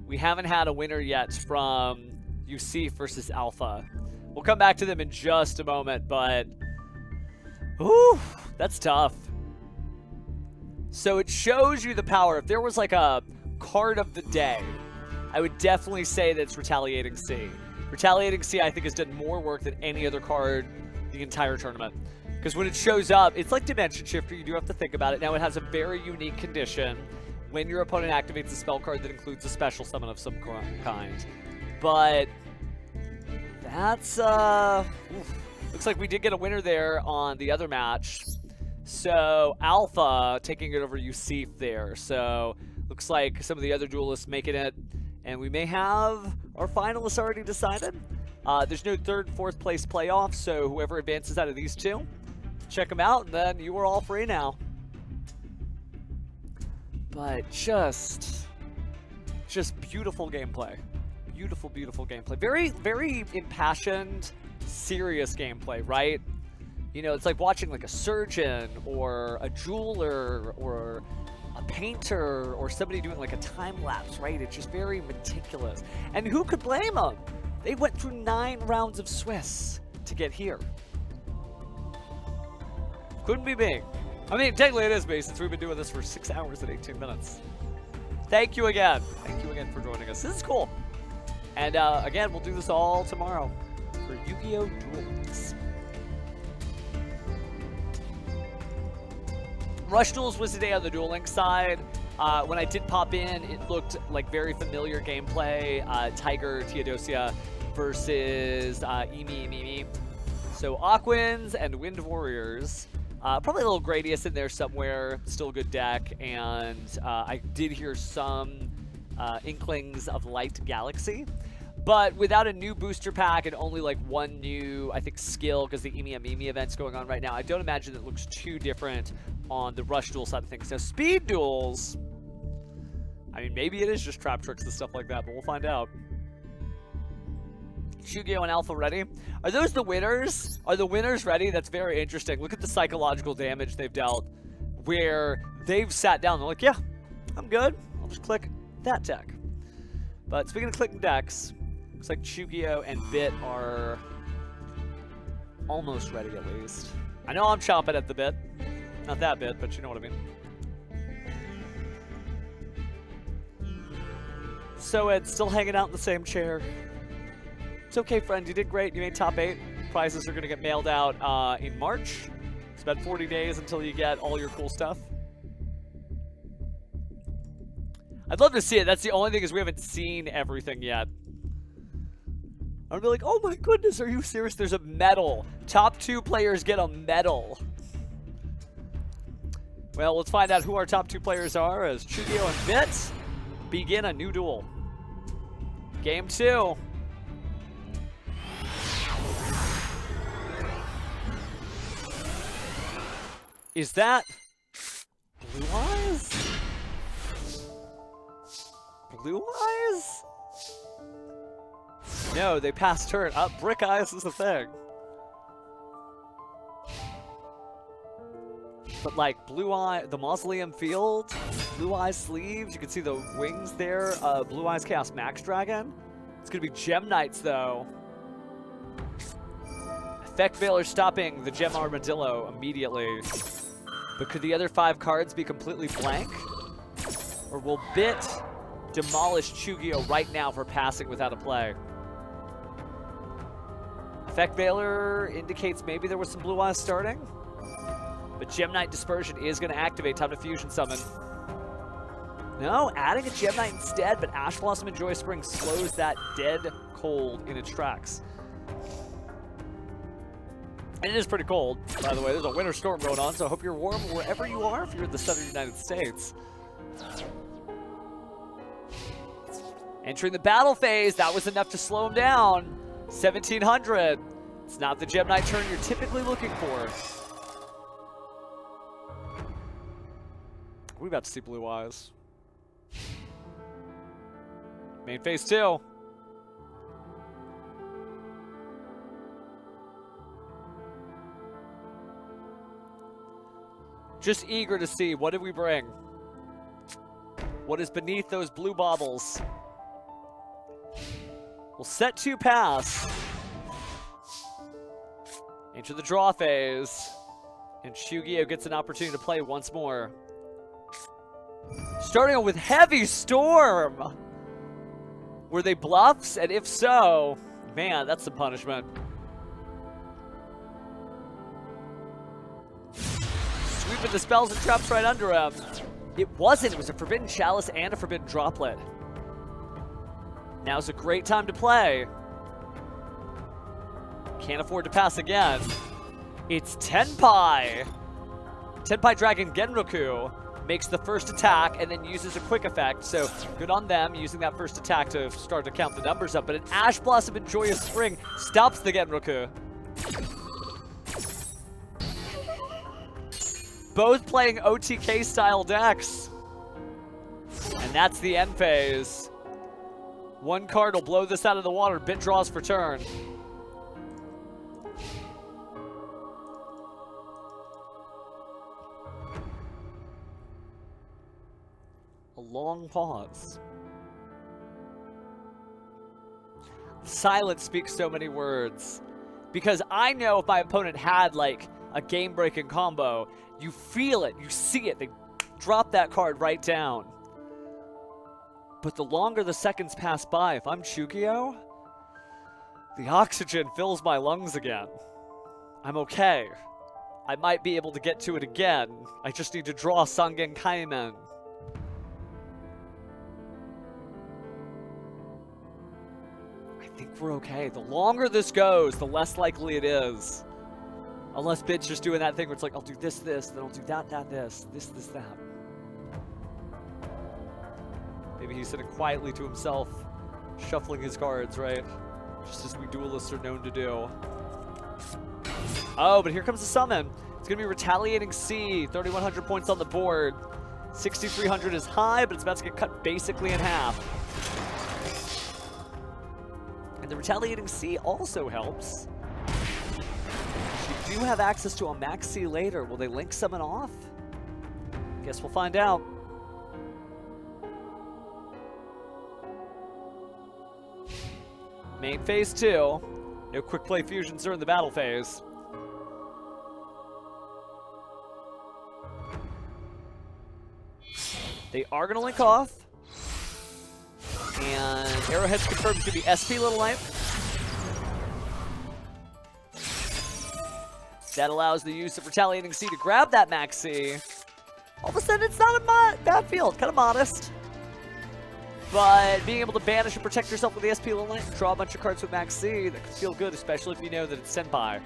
we haven't had a winner yet from UC versus Alpha. We'll come back to them in just a moment, but ooh, that's tough. So it shows you the power. If there was like a card of the day, I would definitely say that it's Retaliating C. Retaliating C, I think, has done more work than any other card the entire tournament. Because when it shows up, it's like Dimension Shifter. You do have to think about it. Now, it has a very unique condition. When your opponent activates a spell card that includes a special summon of some kind. But that's, looks like we did get a winner there on the other match. So Alpha taking it over UC there. So looks like some of the other duelists making it. And we may have our finalists already decided. There's no third, fourth place playoff. So whoever advances out of these two, check them out. And then you are all free now. But just beautiful gameplay. Beautiful, beautiful gameplay. Very, very impassioned, serious gameplay, right? You know, it's like watching like a surgeon or a jeweler or a painter or somebody doing like a time lapse, right? It's just very meticulous. And who could blame them? They went through 9 rounds of Swiss to get here. Couldn't be me. I mean, technically it is me since we've been doing this for 6 hours and 18 minutes. Thank you again. Thank you again for joining us. This is cool. And again, we'll do this all tomorrow for Yu-Gi-Oh! Duels. Rush Duels was today on the Duel Links side. When I did pop in, it looked like very familiar gameplay. Tiger Theodosia versus Emi. So Aquins and Wind Warriors. Probably a little Gradius in there somewhere. Still a good deck. And I did hear some inklings of Light Galaxy. But without a new booster pack and only like one new, I think, skill, because the Emi event's going on right now, I don't imagine it looks too different on the Rush Duel side of things. Now, Speed Duels, I mean, maybe it is just trap tricks and stuff like that, but we'll find out. Yu-Gi-Oh! And Alpha ready? Are those the winners? Are the winners ready? That's very interesting. Look at the psychological damage they've dealt, where they've sat down. They're like, yeah, I'm good. I'll just click that deck. But speaking of clicking decks, looks like Yu-Gi-Oh! And Bit are almost ready, at least. I know I'm chomping at the bit. Not that bit, but you know what I mean. So Ed's still hanging out in the same chair. It's okay, friend. You did great. You made top 8. Prizes are going to get mailed out in March. It's about 40 days until you get all your cool stuff. I'd love to see it. That's the only thing, is we haven't seen everything yet. I'm be like, oh my goodness, are you serious? There's a medal. Top 2 players get a medal. Well, let's find out who our top 2 players are as Yu-Gi-Oh! And Bit begin a new duel. Game 2. Is that Blue Eyes? Blue Eyes? No, they passed turn. Brick Eyes is the thing. But like Blue Eye, the Mausoleum Field, Blue Eyes sleeves, you can see the wings there. Blue Eyes Chaos Max Dragon. It's gonna be Gem Knights though. Effect Veiler stopping the Gem Armadillo immediately. But could the other 5 cards be completely blank? Or will Bit demolish Yu-Gi-Oh! Right now for passing without a play? Effect Veiler indicates maybe there was some Blue Eyes starting. But Gem Knight Dispersion is going to activate. Time to Fusion Summon. No, adding a Gem Knight instead, but Ash Blossom and Joy Spring slows that dead cold in its tracks. And it is pretty cold, by the way. There's a winter storm going on, so I hope you're warm wherever you are if you're in the southern United States. Entering the battle phase, that was enough to slow him down. 1700. It's not the Gem Knight turn you're typically looking for. We about to see blue eyes. Main phase 2. Just eager to see, what did we bring? What is beneath those blue baubles? We'll set 2 pass. Enter the draw phase. And Shugio gets an opportunity to play once more. Starting out with Heavy Storm. Were they bluffs? And if so, man, that's some punishment. Sweeping the spells and traps right under him. It wasn't. It was a Forbidden Chalice and a Forbidden Droplet. Now's a great time to play. Can't afford to pass again. It's Tenpai. Tenpai Dragon Genroku makes the first attack and then uses a quick effect. So good on them using that first attack to start to count the numbers up. But an Ash Blossom and Joyous Spring stops the Genroku. Both playing OTK style decks. And that's the end phase. One card will blow this out of the water. Bit draws for turn. A long pause. Silence speaks so many words. Because I know if my opponent had like a game-breaking combo, you feel it, you see it, they drop that card right down. But the longer the seconds pass by, if I'm Shugio, the oxygen fills my lungs again. I'm okay. I might be able to get to it again. I just need to draw Sangen Kaimen. I think we're okay. The longer this goes, the less likely it is. Unless Bit's just doing that thing where it's like, I'll do this, this, then I'll do that, that, this, that. Maybe he's sitting quietly to himself, shuffling his cards, right? Just as we duelists are known to do. Oh, but here comes the summon. It's going to be Retaliating Sea, 3,100 points on the board. 6,300 is high, but it's about to get cut basically in half. And the Retaliating Sea also helps. You do have access to a Maxi later. Will they link summon off? Guess we'll find out. Main phase 2. No quick play fusions during the battle phase. They are going to link off. And Arrowhead's confirmed to be SP Little Knight. That allows the use of Retaliating Sea to grab that Maxi. All of a sudden, it's not a bad field. Kind of modest. But being able to banish and protect yourself with the SP Little Knight and draw a bunch of cards with Maxi, that can feel good, especially if you know that it's Senpai.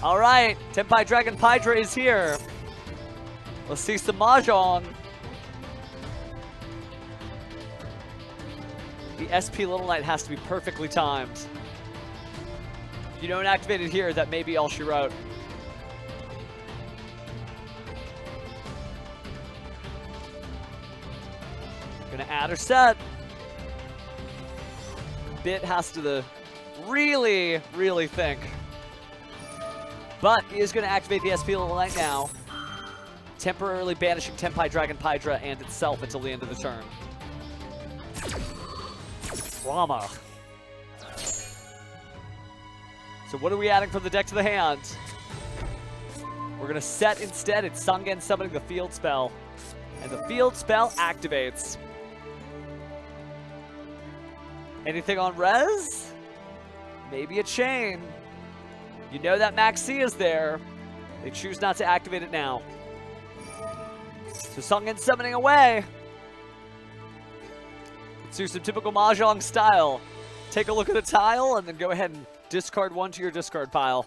All right, Tenpai Dragon Pydra is here. Let's see some Mahjong. The SP Little Knight has to be perfectly timed. If you don't activate it here, that may be all she wrote. Gonna add her set. Bit has to really, really think. But he is gonna activate the SP Little Knight now, temporarily banishing Tenpai Dragon Pydra and itself until the end of the turn. Drama. So what are we adding from the deck to the hand? We're gonna set instead. It's Sangen summoning the field spell. And the field spell activates. Anything on res? Maybe a chain. You know that Maxi is there. They choose not to activate it now. So Sangen summoning away. Let's do some typical Mahjong style. Take a look at a tile and then go ahead and discard one to your discard pile.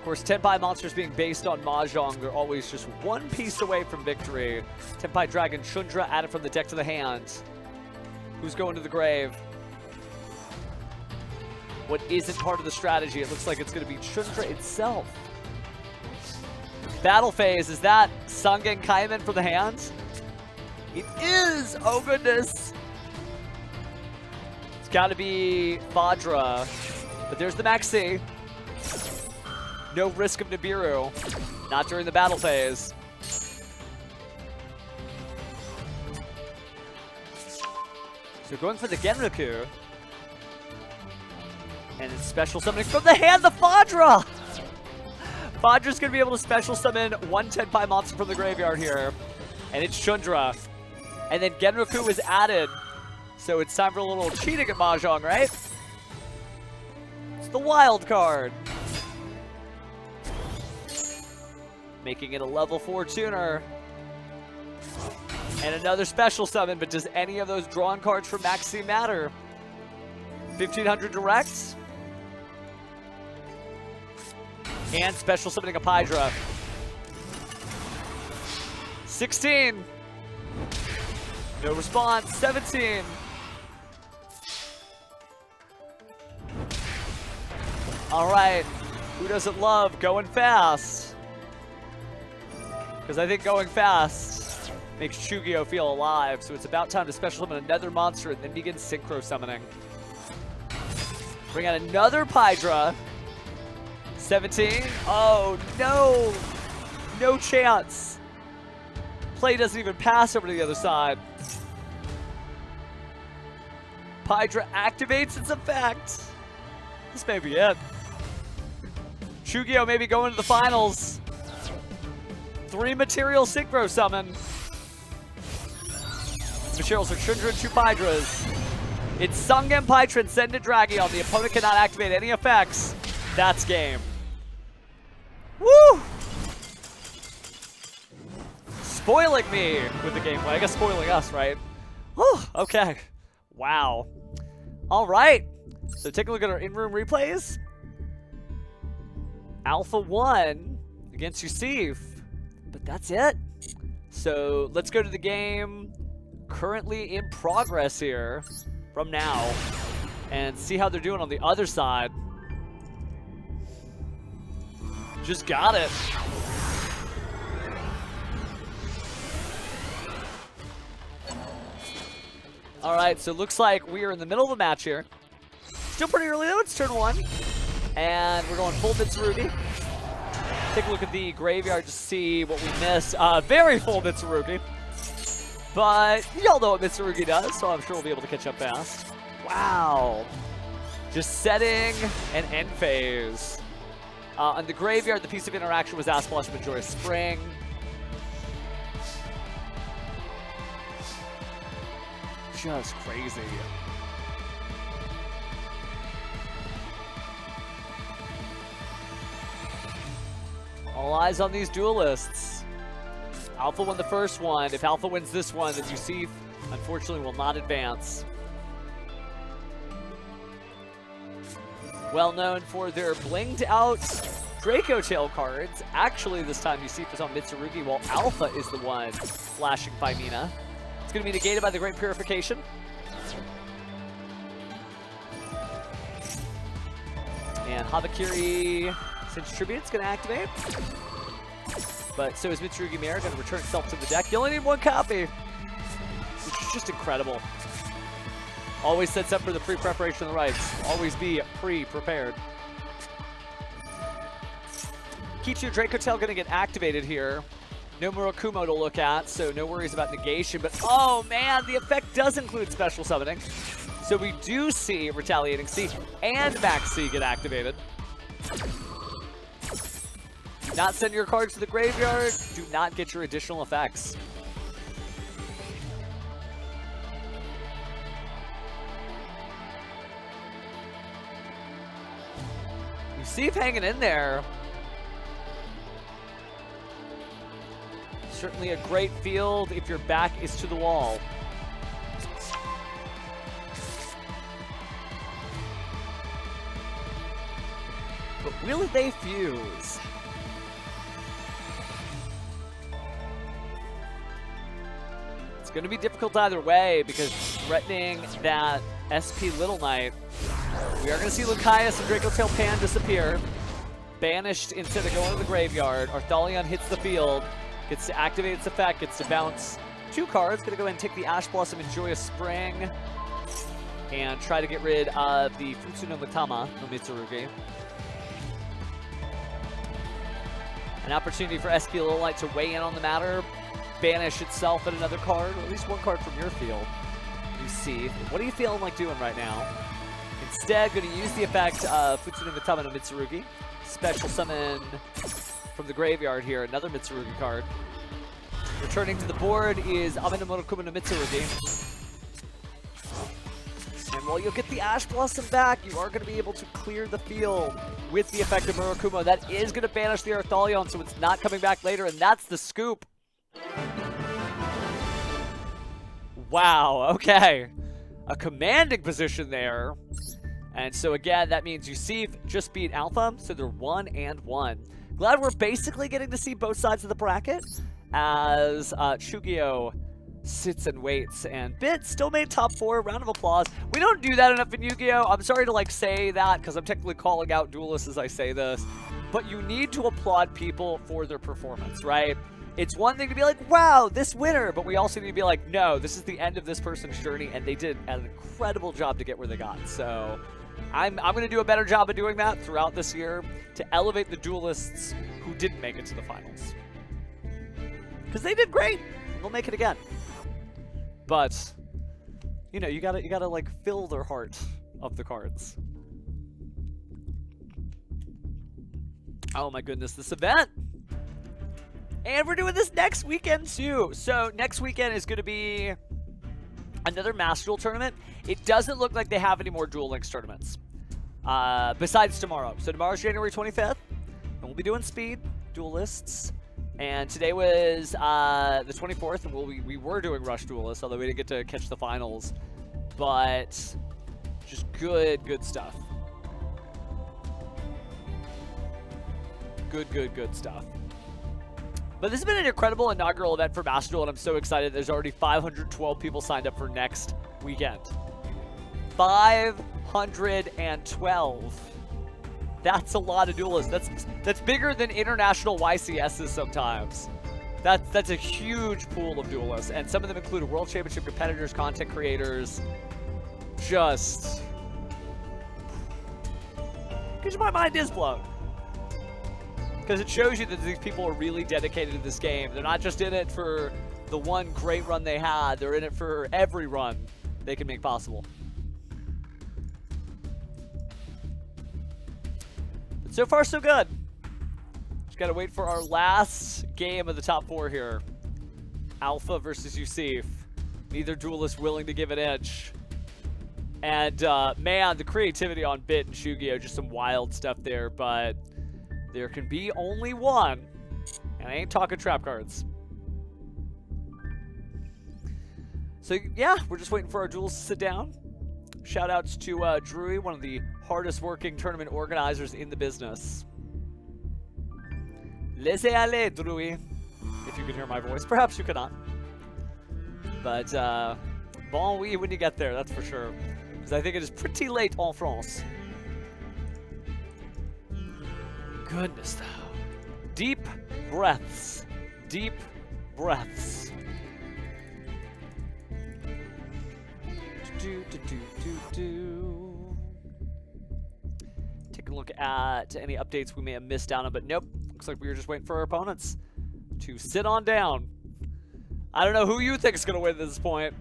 Of course, Tenpai monsters being based on Mahjong, they're always just one piece away from victory. Tenpai Dragon Chundra added from the deck to the hand. Who's going to the grave? What isn't part of the strategy? It looks like it's going to be Chundra itself. Battle phase, is that Sangen Kaiman from the hand? It is! Oh goodness! It's got to be Fadra. But there's the Maxi. No risk of Nibiru. Not during the battle phase. So going for the Genroku. And it's special summoning from the hand, the Fadra! Fadra's going to be able to special summon one Tenpai monster from the graveyard here. And it's Chundra. And then Genroku is added. So it's time for a little cheating at Mahjong, right? It's the wild card. Making it a level 4 tuner. And another special summon, but does any of those drawn cards from Maxi matter? 1500 direct. And special summoning a Pydra. 16. No response. 17. All right. Who doesn't love going fast? Because I think going fast makes Chugio feel alive, so it's about time to special summon another monster and then begin synchro summoning. Bring out another Pydra. 17. Oh, no. No chance. Play doesn't even pass over to the other side. Pydra activates its effect. This may be it. Chugio may be going to the finals. 3 material synchro summon. Materials are Chundra and 2 Pydras. It's Sangenpai Transcendent Dragion. The opponent cannot activate any effects. That's game. Woo! Spoiling me with the gameplay. I guess spoiling us, right? Whew, okay. Wow. All right. So take a look at our in-room replays. Alpha 1 against Yusif. But that's it. So let's go to the game currently in progress here from now and see how they're doing on the other side. Just got it. All right, so it looks like we are in the middle of the match here. Still pretty early though, it's turn 1. And we're going full Mitsurugi. Take a look at the graveyard to see what we missed. Very full Mitsurugi. But y'all know what Mitsurugi does, so I'm sure we'll be able to catch up fast. Wow. Just setting an end phase. On the graveyard, the piece of interaction was Ash Blossom and Joyous Spring. Just crazy. All eyes on these duelists. Alpha won the first one. If Alpha wins this one, then Yusif, unfortunately, will not advance. Well known for their blinged out Draco Tail cards. Actually, this time Yusif is on Mitsurugi, while Alpha is the one flashing Faimina. It's going to be negated by the Great Purification. And Habakiri, since Tribute's going to activate. But so is Mitsurugi Mirror, going to return itself to the deck. You only need 1 copy, which is just incredible. Always sets up for the pre-preparation of the rights. Always be pre-prepared. Keeps your Draco Tail going to get activated here. No Murakumo to look at, so no worries about negation. But oh man, the effect does include special summoning. So we do see Retaliating Sea and Max Sea get activated. Do not send your cards to the graveyard. Do not get your additional effects. Yusif hanging in there. Certainly a great field if your back is to the wall. But Will they fuse? It's going to be difficult either way because threatening that SP Little Knight, we are going to see Lucaeus and Draco Tail Pan disappear. Banished instead of going to the graveyard. Arthalion hits the field, gets to activate its effect, gets to bounce 2 cards. Going to go ahead and take the Ash Blossom, enjoy a Spring, and try to get rid of the Futsu no Mitama no Mitsurugi. An opportunity for SP Little Knight to weigh in on the matter, banish itself at another card, or at least 1 card from your field. You see, what are you feeling like doing right now? Instead, going to use the effect of Futsu no Mitama no Mitsurugi. Special summon from the graveyard here, another Mitsurugi card. Returning to the board is Ameno Monokuma no Mitsurugi. And while you'll get the Ash Blossom back, you are going to be able to clear the field with the effect of Murakumo. That is going to banish the Arthalion, so it's not coming back later, and that's the scoop. Wow, okay. A commanding position there. And so again, that means Yusif just beat Alpha, so they're 1-1. Glad we're basically getting to see both sides of the bracket as Shugio sits and waits, and Bit still made top 4. Round of applause. We don't do that enough in Yu-Gi-Oh! I'm sorry to like say that because I'm technically calling out duelists as I say this, but you need to applaud people for their performance, right? It's one thing to be like, wow, this winner, but we also need to be like, no, this is the end of this person's journey, and they did an incredible job to get where they got. So I'm going to do a better job of doing that throughout this year to elevate the duelists who didn't make it to the finals. Because they did great. They'll make it again. But, you know, you gotta like fill their heart of the cards. Oh my goodness, this event! And we're doing this next weekend too. So next weekend is gonna be another Master Duel tournament. It doesn't look like they have any more Duel Links tournaments. Besides tomorrow. So tomorrow's January 25th. And we'll be doing speed duelists. And today was the 24th, and we were doing Rush Duelists, although we didn't get to catch the finals. But just good stuff. Good stuff. But this has been an incredible inaugural event for Master Duel, and I'm so excited. There's already 512 people signed up for next weekend. 512. That's a lot of duelists. That's bigger than international YCSs sometimes. That's a huge pool of duelists, and some of them include World Championship competitors, content creators. Just, because my mind is blown. Because it shows you that these people are really dedicated to this game. They're not just in it for the one great run they had. They're in it for every run they can make possible. So far, so good. Just gotta wait for our last game of the top 4 here. Alpha versus Yusif. Neither duelist willing to give an inch. And man, the creativity on Bit and Shugio, just some wild stuff there, but there can be only one. And I ain't talking trap cards. So yeah, we're just waiting for our duels to sit down. Shout outs to Drewy, one of the hardest working tournament organizers in the business. Laissez aller, Drewy. If you can hear my voice. Perhaps you cannot. But bon oui when you get there, that's for sure. Because I think it is pretty late en France. Goodness though. Deep breaths. Deep breaths. Take a look at any updates we may have missed down on, but nope. Looks like we were just waiting for our opponents to sit on down. I don't know who you think is going to win at this point.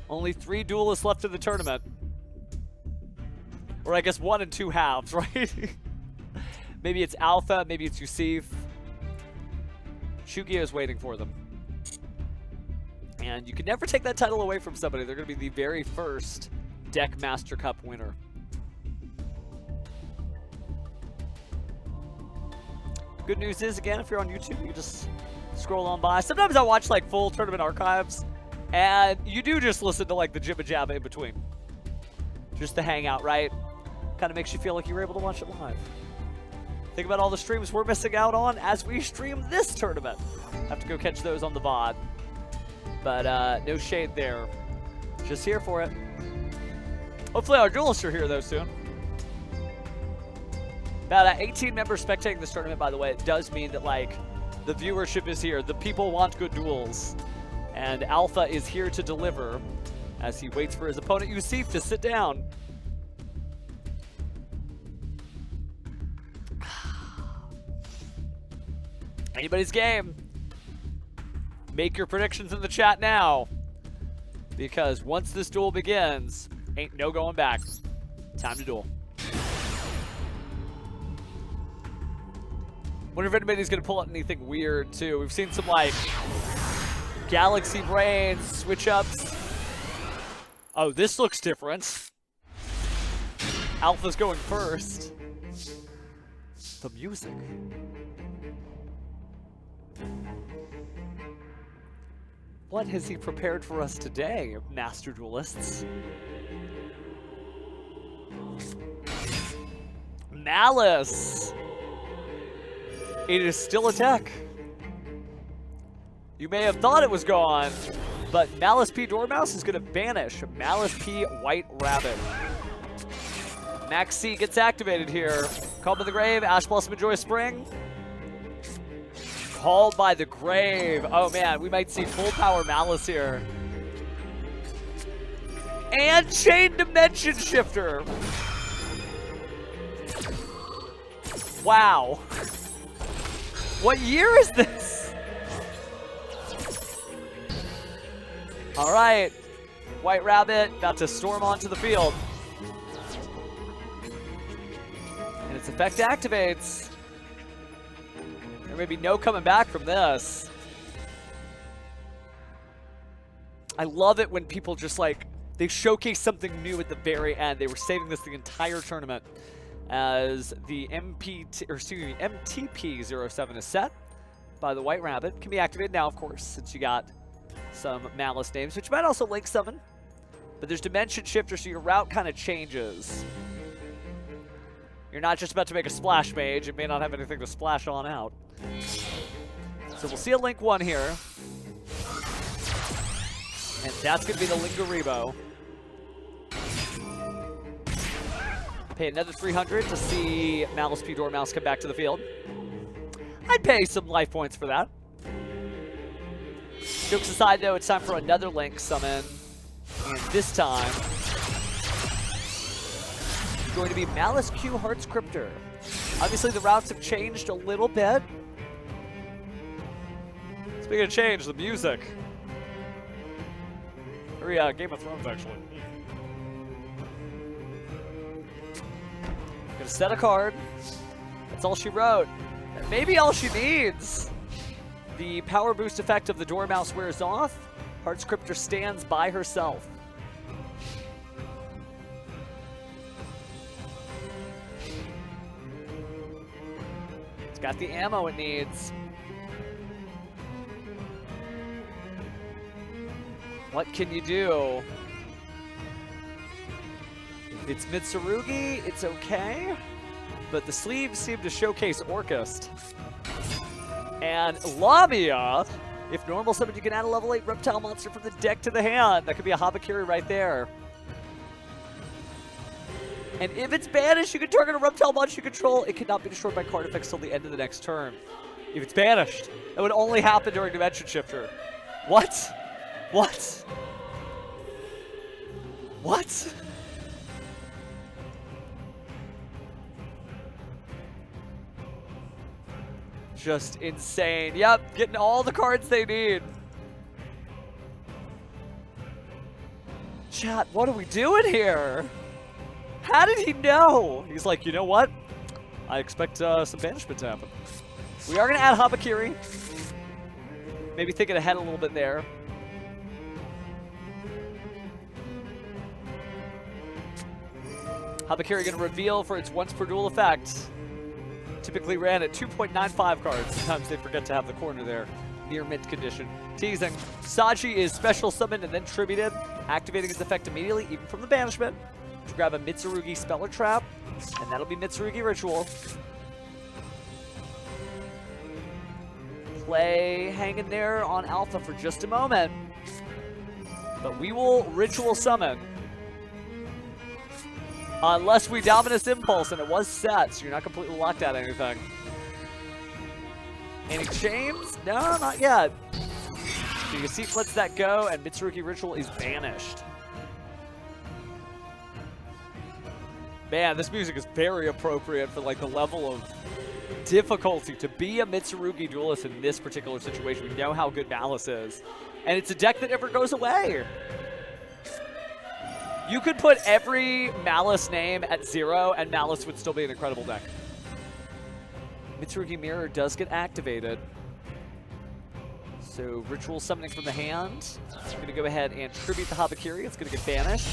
Only 3 duelists left in the tournament. Or I guess 1 and 2 halves, right? Maybe it's Alpha, maybe it's Yusif. Shugio is waiting for them. And you can never take that title away from somebody. They're going to be the very first Deck Master Cup winner. Good news is, again, if you're on YouTube, you can just scroll on by. Sometimes I watch like full tournament archives, and you do just listen to like the jibba jabba in between. Just to hang out, right? Kind of makes you feel like you were able to watch it live. Think about all the streams we're missing out on as we stream this tournament. Have to go catch those on the VOD. But no shade there. Just here for it. Hopefully our duelists are here though soon. About 18 members spectating this tournament, by the way. It does mean that, like, the viewership is here. The people want good duels. And Alpha is here to deliver as he waits for his opponent, Yusif, to sit down. Anybody's game. Make your predictions in the chat now. Because once this duel begins, ain't no going back. Time to duel. Wonder if anybody's gonna pull out anything weird too. We've seen some like Galaxy Brains switch ups. Oh, this looks different. Alpha's going first. The music. What has he prepared for us today, Master Duelists? Malice! It is still a tech. You may have thought it was gone, but Malice P Dormouse is going to banish Malice P White Rabbit. Max C gets activated here. Called by the Grave, Ash Blossom Enjoy Spring. Called by the Grave. Oh man, we might see full power Malice here. And Chain Dimension Shifter. Wow. What year is this? All right. White Rabbit about to storm onto the field. And its effect activates. There may be no coming back from this. I love it when people just like, they showcase something new at the very end. They were saving this the entire tournament as the MTP-07 is set by the White Rabbit. Can be activated now, of course, since you got some Malice names, which might also link summon. But there's Dimension Shifter, so your route kind of changes. You're not just about to make a Splash Mage. It may not have anything to splash on out. So we'll see a Link 1 here. And that's going to be the Lingaribo. Pay another 300 to see Malice P Dormouse come back to the field. I'd pay some life points for that. Jokes aside, though, it's time for another Link summon. And this time, it's going to be Malice Q Hearts Cryptor. Obviously, the routes have changed a little bit. Speaking of change, the music. Very Game of Thrones, actually. Gonna set a card. That's all she wrote. And maybe all she needs. The power boost effect of the Dormouse wears off. Hearts Cryptor stands by herself. It's got the ammo it needs. What can you do? If it's Mitsurugi, it's okay. But the sleeves seem to showcase Orcust. And Lamia, if normal summon, you can add a level 8 reptile monster from the deck to the hand. That could be a Habakiri right there. And if it's banished, you can target a reptile monster you control. It cannot be destroyed by card effects till the end of the next turn. If it's banished, that would only happen during Dimension Shifter. What? What? What? Just insane. Yep, getting all the cards they need. Chat, what are we doing here? How did he know? He's like, you know what? I expect some banishment to happen. We are going to add Habakiri. Maybe thinking ahead a little bit there. Habakiri going to reveal for its once per duel effect. Typically ran at 2.95 cards. Sometimes they forget to have the corner there. Near mint condition. Teasing. Saji is special summoned and then tributed, activating its effect immediately, even from the banishment, to grab a Mitsurugi Speller Trap, and that'll be Mitsurugi Ritual. play hanging there on Alpha for just a moment. But we will Ritual Summon. Unless we Dominus Impulse, and it was set, so you're not completely locked out anything. Any chains? No, not yet. So Yusif lets that go, and Mitsurugi Ritual is banished. Man, this music is very appropriate for like the level of difficulty to be a Mitsurugi duelist in this particular situation. We know how good Malice is. And it's a deck that never goes away. You could put every Malice name at 0 and Malice would still be an incredible deck. Mitsurugi Mirror does get activated. So Ritual Summoning from the hand. I'm going to go ahead and tribute the Habakiri. It's going to get banished.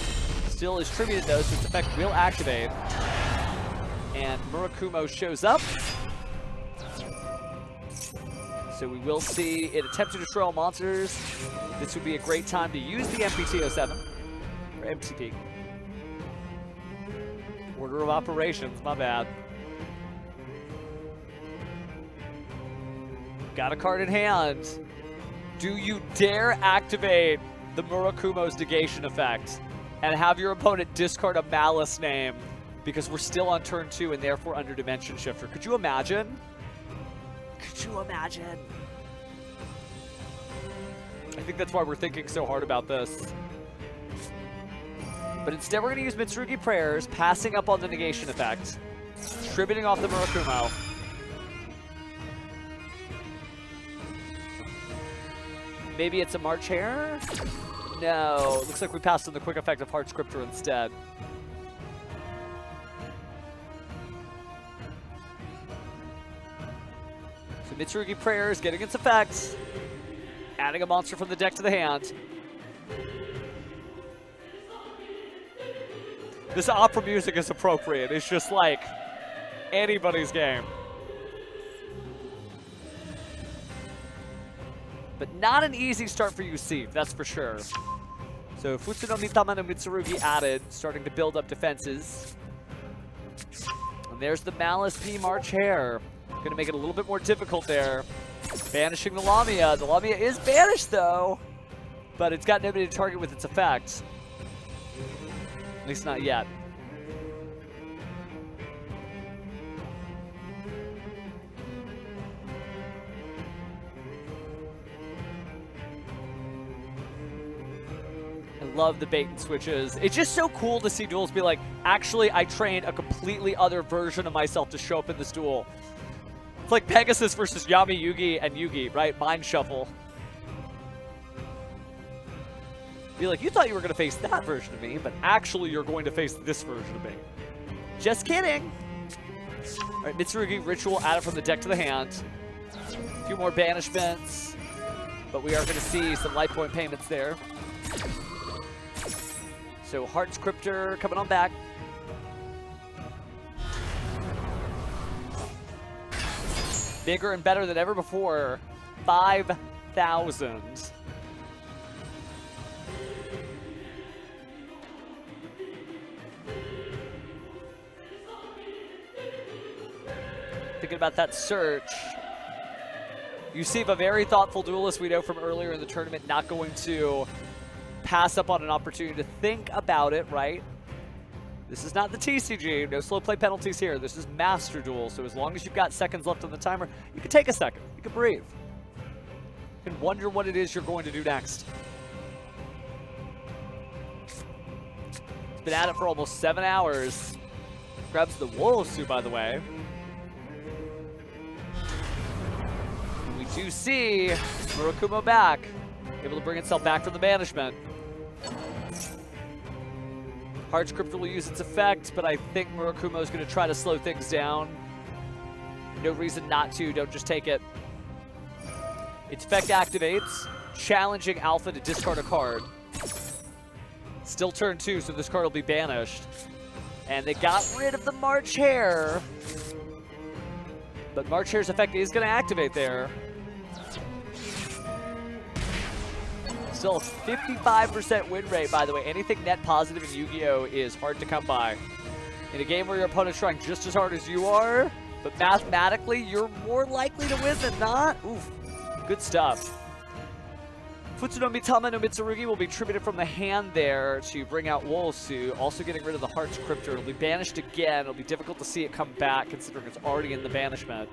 Still is tributed though, so its effect will activate. And Murakumo shows up. So we will see it attempt to destroy all monsters. This would be a great time to use the MPT-07. Or MCP. Order of operations, my bad. Got a card in hand. Do you dare activate the Murakumo's negation effect and have your opponent discard a Malice name because we're still on turn 2 and therefore under Dimension Shifter? Could you imagine? Could you imagine? I think that's why we're thinking so hard about this. But instead we're going to use Mitsurugi Prayers, passing up on the negation effect, tributing off the Murakumo. Maybe it's a March Hare? No, looks like we passed on the quick effect of Heart Scripter instead. So Mitsurugi Prayers getting its effects, adding a monster from the deck to the hand. This opera music is appropriate. It's just like anybody's game. But not an easy start for Yusif, that's for sure. So Futsu no Mitama no Mitsurugi added, starting to build up defenses. And there's the Malice P March Hare. Gonna make it a little bit more difficult there. Banishing the Lamia. The Lamia is banished though, but it's got nobody to target with its effect. At least not yet. I love the bait and switches. It's just so cool to see duels be like, actually, I trained a completely other version of myself to show up in this duel. It's like Pegasus versus Yami Yugi and Yugi, right? Mind Shuffle. Be like, you thought you were going to face that version of me, but actually you're going to face this version of me. Just kidding. All right, Mitsurugi Ritual added from the deck to the hand. A few more banishments, but we are going to see some life point payments there. So Heart Scripter coming on back. Bigger and better than ever before. 5,000. Thinking about that search. Yusif, a very thoughtful duelist we know from earlier in the tournament, not going to pass up on an opportunity to think about it, right? This is not the TCG, no slow play penalties here. This is Master Duel, so as long as you've got seconds left on the timer, you can take a second, you can breathe. You can wonder what it is you're going to do next. It's been at it for almost 7 hours. Grabs the Wolosu, by the way. We do see Murakumo back, able to bring itself back from the banishment. Heart Scripter will use its effect, but I think Murakumo is going to try to slow things down. No reason not to, don't just take it. Its effect activates, challenging Alpha to discard a card. Still turn 2, so this card will be banished. And they got rid of the March Hare. But March Hare's effect is going to activate there. Still a 55% win rate, by the way. Anything net positive in Yu-Gi-Oh! Is hard to come by. In a game where your opponent's trying just as hard as you are, but mathematically, you're more likely to win than not. Oof. Good stuff. Futsu no Mitama no Mitsurugi will be tributed from the hand there to bring out Wolsu, also getting rid of the Heart's Cryptor. It'll be banished again. It'll be difficult to see it come back considering it's already in the banishment.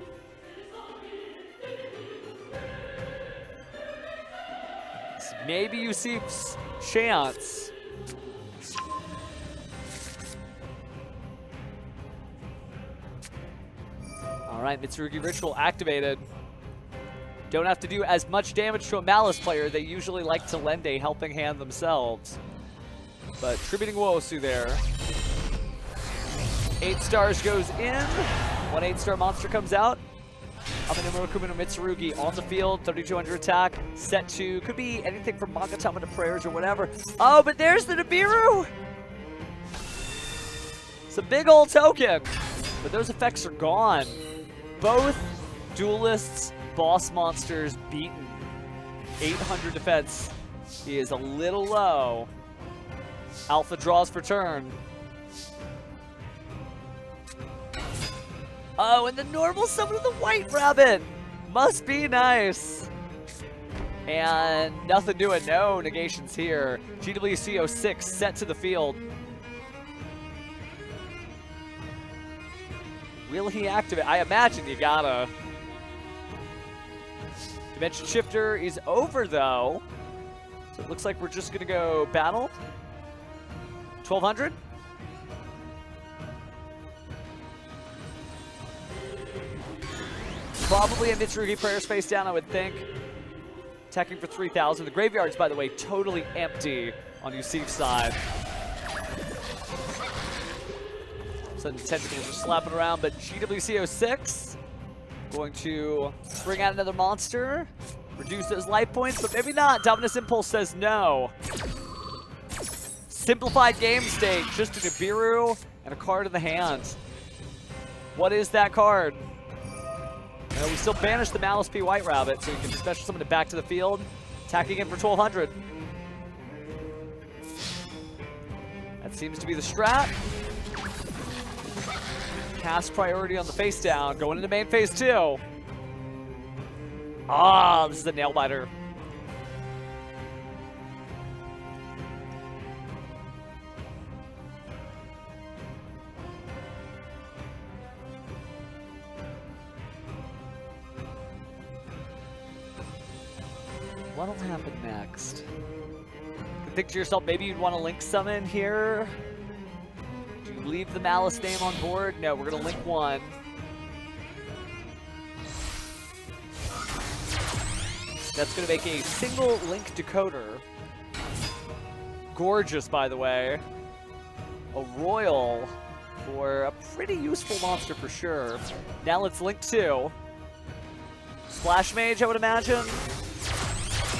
So maybe Yusif's chance. Alright, Mitsurugi Ritual activated. Don't have to do as much damage to a Malice player. They usually like to lend a helping hand themselves. But tributing Wosu there. 8 stars goes in. 1 8-star monster comes out. Amino Murakumo no Mitsurugi on the field. 3200 attack. Set to, could be anything from Magatama to Prayers or whatever. Oh, but there's the Nibiru! It's a big old token. But those effects are gone. Both duelists' boss monsters beaten. 800 defense. He is a little low. Alpha draws for turn. Oh, and the normal summon of the White Rabbit. Must be nice. And nothing doing. No negations here. GWC 06 set to the field. Will he activate? I imagine you gotta. Dimension Shifter is over, though. So it looks like we're just going to go battle. 1200. Probably a Mitsurugi Prayers face down, I would think. Attacking for 3000. The graveyard's, by the way, totally empty on Yusif's side. So the tentacles are slapping around, but GWC 06 going to bring out another monster, reduce those life points, but maybe not. Dominus Impulse says no. Simplified game state, just a Nibiru and a card in the hand. What is that card? We still banish the Malice P White Rabbit, so you can special summon it back to the field, attacking it for 1200. That seems to be the strat. Cast priority on the face down, going into main phase 2. Ah, this is a nail biter. What'll happen next? You think to yourself, maybe you'd want to link summon here. Do you leave the Malice name on board? No, we're gonna link one. That's gonna make a single link decoder. Gorgeous, by the way. A royal for a pretty useful monster for sure. Now let's link 2. Splash Mage, I would imagine.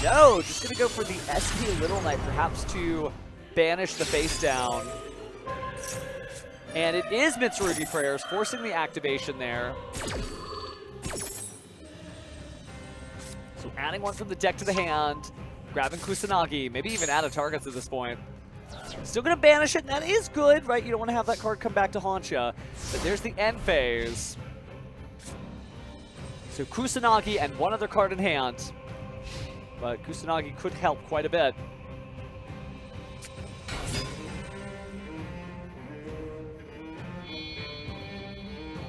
No, just gonna go for the SP Little Knight, perhaps to banish the face down. And it is Mitsurugi Prayers, forcing the activation there. So adding one from the deck to the hand, grabbing Kusanagi, maybe even out of targets at this point. Still gonna banish it, and that is good, right? You don't want to have that card come back to haunt you. But there's the end phase. So Kusanagi and one other card in hand. But Kusanagi could help quite a bit.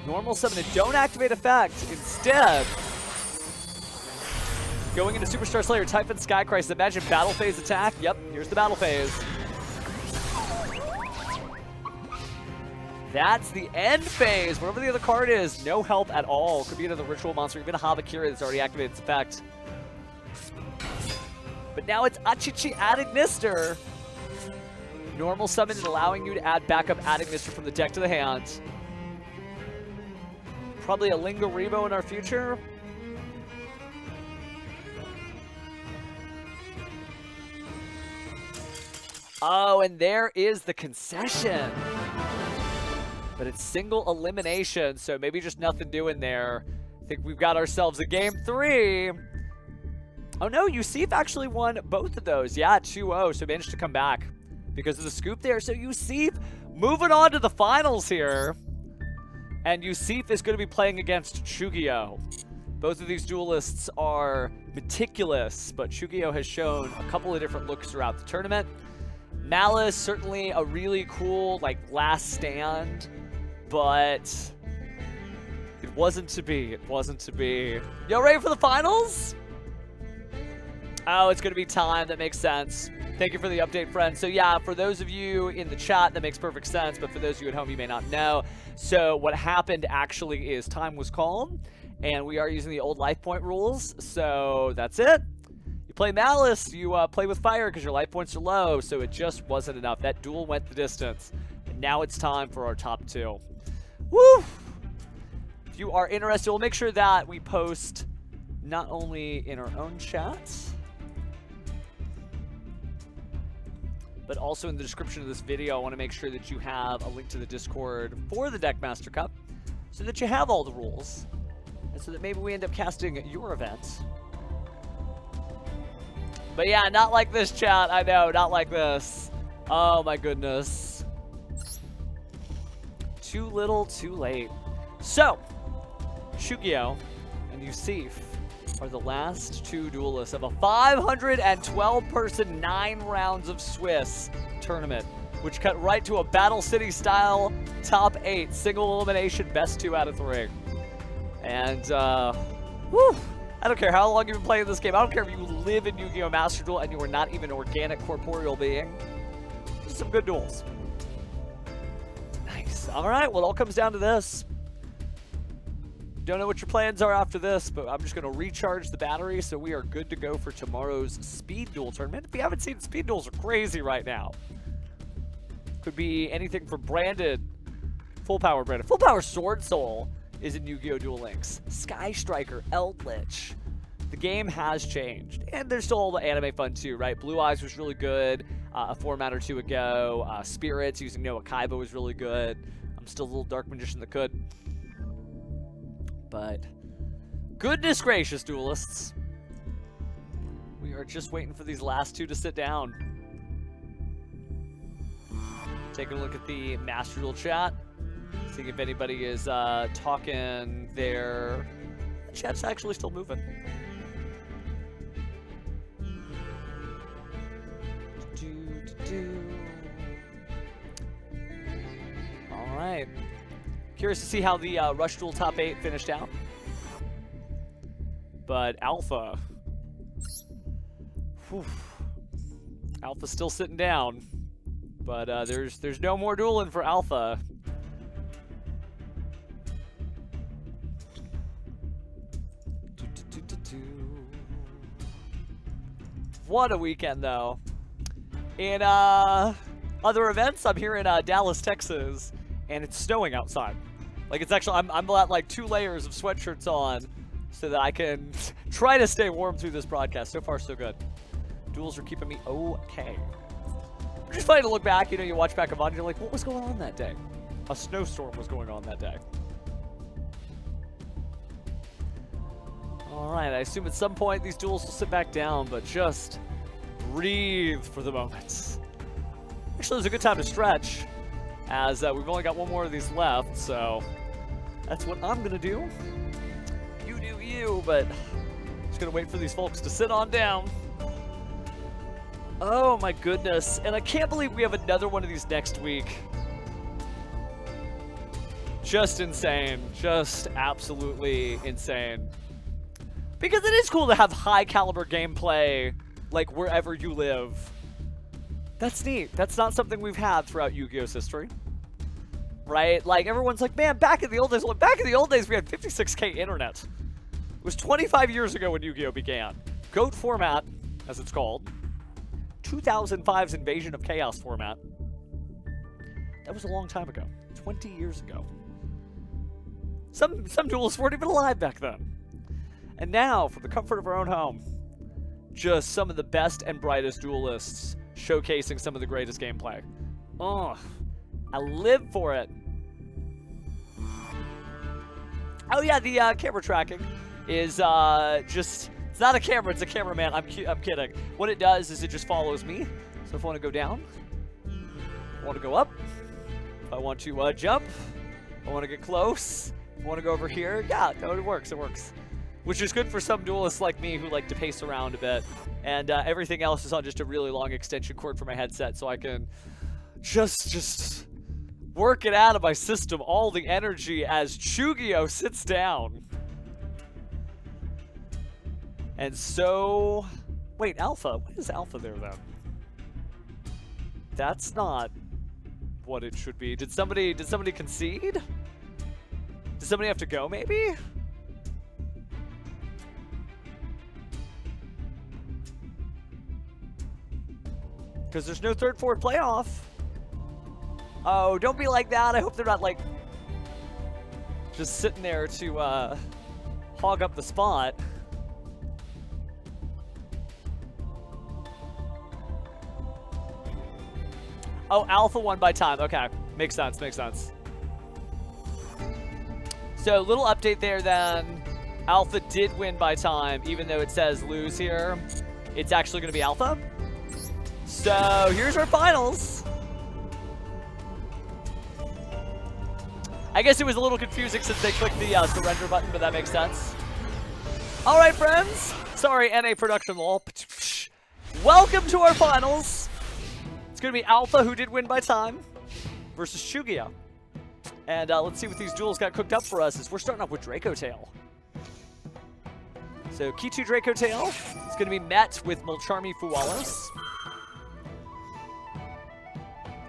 Normal summon and don't activate effect. Instead, going into Superstar Slayer, Typhon Sky Crisis. Imagine battle phase attack. Yep, here's the battle phase. That's the end phase. Whatever the other card is, no help at all. Could be another ritual monster, even a Habakiri that's already activated its effect. But now it's Achichi adding Mister. Normal summon and allowing you to add backup adding Mister from the deck to the hand. Probably a Lingo Rebo in our future. Oh, and there is the concession. But it's single elimination, so maybe just nothing doing there. I think we've got ourselves a game 3. Oh no, Yusif actually won both of those. Yeah, 2-0, so managed to come back because of the scoop there. So Yusif moving on to the finals here. And Yusif is going to be playing against Chugio. Both of these duelists are meticulous, but Shugio has shown a couple of different looks throughout the tournament. Malice, certainly a really cool, like, last stand, but it wasn't to be. It wasn't to be. Y'all ready for the finals? Oh, it's going to be time. That makes sense. Thank you for the update, friends. So, yeah, for those of you in the chat, that makes perfect sense, but for those of you at home, you may not know. So, what happened actually is time was called, and we are using the old life point rules, so that's it. You play Malice, you play with fire because your life points are low, so it just wasn't enough. That duel went the distance, and now it's time for our top two. Woo! If you are interested, we'll make sure that we post not only in our own chats, but also in the description of this video. I want to make sure that you have a link to the Discord for the Deckmaster Cup so that you have all the rules and so that maybe we end up casting your event. But yeah, not like this, chat. I know, not like this. Oh my goodness. Too little, too late. So, Shugio and Yusif are the last two duelists of a 512-person 9 rounds of Swiss tournament, which cut right to a Battle City style top 8 single elimination best 2 out of 3. And whew, I don't care how long you've been playing this game. I don't care if you live in Yu-Gi-Oh! Master Duel and you are not even an organic corporeal being. Just some good duels. Nice. All right, well, it all comes down to this. Don't know what your plans are after this, but I'm just going to recharge the battery so we are good to go for tomorrow's speed duel tournament. If you haven't seen, speed duels are crazy right now. Could be anything from branded, full power branded. Full power Sword Soul is in Yu-Gi-Oh! Duel Links. Sky Striker, Eldritch. The game has changed. And there's still all the anime fun too, right? Blue Eyes was really good a format or two ago. Spirits using Noah Kaiba was really good. I'm still a little Dark Magician that could. But goodness gracious, duelists. We are just waiting for these last two to sit down. Taking a look at the Master Duel chat. Seeing if anybody is talking there. The chat's actually still moving. All right. Curious to see how the Rush Duel top 8 finished out. But Alpha. Whew. Alpha's still sitting down. But there's no more dueling for Alpha. What a weekend, though. In other events, I'm here in Dallas, Texas, and it's snowing outside. Like, it's actually, I'm at like 2 layers of sweatshirts on so that I can try to stay warm through this broadcast. So far, so good. Duels are keeping me okay. It's just funny to look back, you know, you watch back of on, you're like, what was going on that day? A snowstorm was going on that day. All right, I assume at some point these duels will sit back down, but just breathe for the moment. Actually, it's a good time to stretch, as we've only got one more of these left, so that's what I'm gonna do. You do you, but just gonna wait for these folks to sit on down. Oh my goodness, and I can't believe we have another one of these next week. Just insane, just absolutely insane. Because it is cool to have high caliber gameplay, like, wherever you live. That's neat. That's not something we've had throughout Yu-Gi-Oh's history. Right? Like, everyone's like, man, back in the old days, well, back in the old days we had 56K internet. It was 25 years ago when Yu-Gi-Oh began. GOAT format, as it's called. 2005's Invasion of Chaos format. That was a long time ago. 20 years ago. Some duelists weren't even alive back then. And now, from the comfort of our own home, just some of the best and brightest duelists showcasing some of the greatest gameplay. Oh, I live for it. Oh yeah, the camera tracking is just, it's not a camera, it's a cameraman. I'm kidding. What it does is it just follows me. So if I want to go down, if I want to go up, if I want to jump, if I want to get close, if I want to go over here, yeah, no, it works, it works. which is good for some duelists like me who like to pace around a bit. And everything else is on just a really long extension cord for my headset, so I can just work it out of my system, all the energy as Chugio sits down. And so... Wait, Alpha? What is Alpha there, then? That's not what it should be. Did somebody concede? Did somebody have to go, maybe? Because there's no third, fourth playoff. Oh, don't be like that. I hope they're not, like, just sitting there to hog up the spot. Oh, Alpha won by time. Okay. Makes sense, makes sense. So, little update there then. Alpha did win by time, even though it says lose here. It's actually going to be Alpha. So, here's our finals. I guess it was a little confusing since they clicked the surrender button, but that makes sense. All right, friends. Sorry, NA production lol. Welcome to our finals. It's going to be Alpha, who did win by time, versus Chugio. And let's see what these duels got cooked up for us. As we're starting off with Draco Tail. So, Kitu Draco Tail is going to be met with Mulcharmy Fuwalos.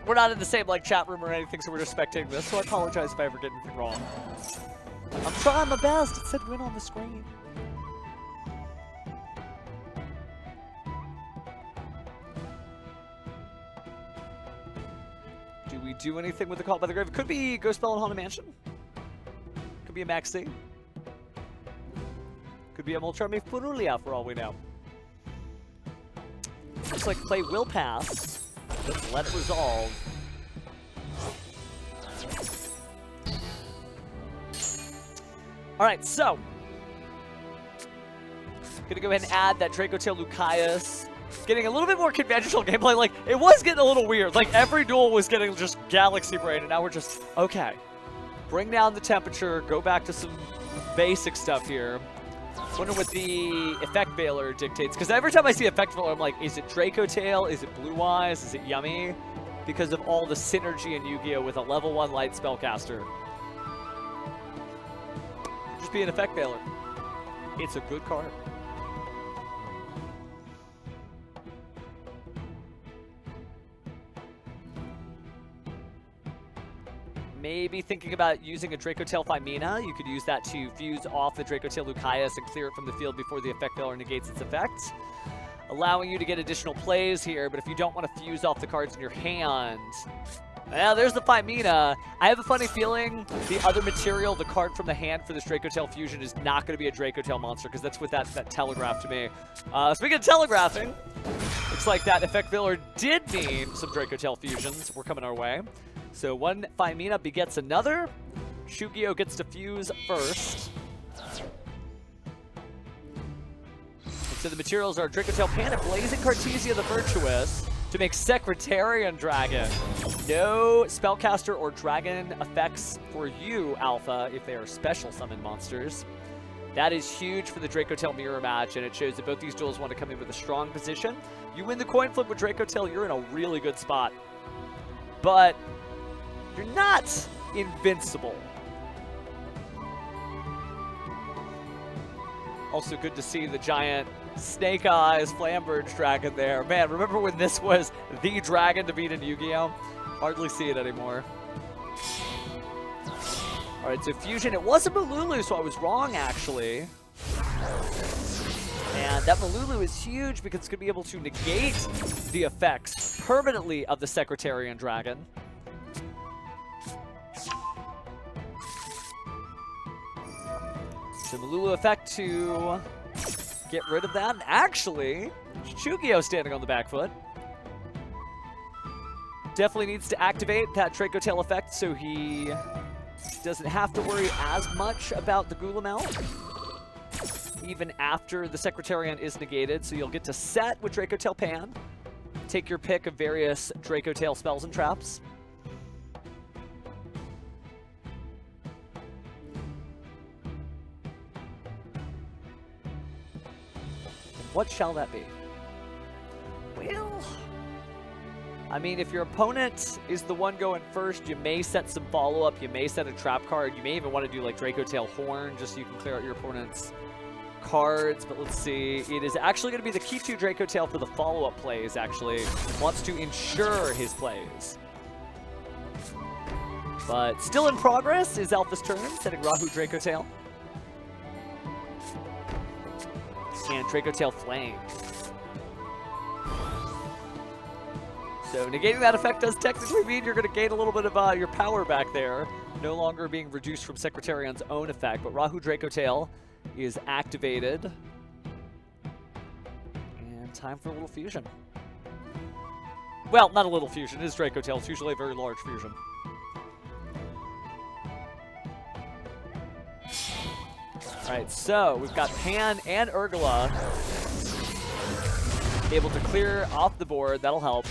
We're not in the same like chat room or anything, so we're just spectating this, so I apologize if I ever get anything wrong. I'm trying my best. It said win on the screen. Do we do anything with the Call by the Grave? It could be Ghost Bell and Haunted Mansion. Could be a Max D. Could be a Mulcharmy Furulia for all we know. Looks like play will pass. Let's let it resolve. Alright, so. Gonna go ahead and add that Draco Tail Lucaeus. Getting a little bit more conventional gameplay. Like, it was getting a little weird. Like, every duel was getting just Galaxy Brain, and now we're just, okay. Bring down the temperature, go back to some basic stuff here. Wonder what the effect veiler dictates, because every time I see effect veiler, I'm like, is it Draco Tail? Is it Blue Eyes? Is it Yummy? Because of all the synergy in Yu-Gi-Oh! With a level 1 light spellcaster. Just be an effect veiler. It's a good card. Maybe thinking about using a Draco Tail Phimena. You could use that to fuse off the Draco Tail Lucaeus and clear it from the field before the effect veiler negates its effect. Allowing you to get additional plays here, but if you don't want to fuse off the cards in your hand... Well, there's the Phimena. I have a funny feeling the other material, the card from the hand for this Draco Tail fusion, is not going to be a Draco Tail monster, because that's what that telegraphed to me. Speaking of telegraphing, looks like that effect veiler did mean some Draco Tail fusions were coming our way. So one Phimena begets another. Chugio gets to fuse first. And so the materials are Draco Tail Pan and Blazing Cartesia the Virtuous to make Secretarian Dragon. No Spellcaster or Dragon effects for you, Alpha, if they are special summon monsters. That is huge for the Draco Tail mirror match, and it shows that both these duels want to come in with a strong position. You win the coin flip with Draco Tail, you're in a really good spot. But you're not invincible. Also good to see the giant Snake Eyes Flamberge Dragon there. Man, remember when this was the dragon to beat in Yu-Gi-Oh? Hardly see it anymore. Alright, so Fusion, it was a Malulu, so I was wrong actually. And that Malulu is huge because it's going to be able to negate the effects permanently of the Secretarian Dragon. So Malulu effect to get rid of that. And actually, Chugio standing on the back foot. Definitely needs to activate that Draco Tail effect so he doesn't have to worry as much about the Gulamel. Even after the Secretarian is negated. So you'll get to set with Draco Tail Pan. Take your pick of various Draco Tail spells and traps. What shall that be? Well, I mean, if your opponent is the one going first, you may set some follow-up. You may set a trap card. You may even want to do like Draco Tail Horn just so you can clear out your opponent's cards. But let's see. It is actually going to be the Kichu Draco Tail for the follow-up plays, actually. Wants to ensure his plays. But still in progress is Alpha's turn, setting Rahu Draco Tail. And Draco Tail Flame. So negating that effect does technically mean you're going to gain a little bit of your power back there. No longer being reduced from Secretarion's own effect. But Rahu Draco Tail is activated. And time for a little fusion. Well, not a little fusion. It is Draco Tail. It's usually a very large fusion. Alright, so we've got Pan and Urgula able to clear off the board. That'll help.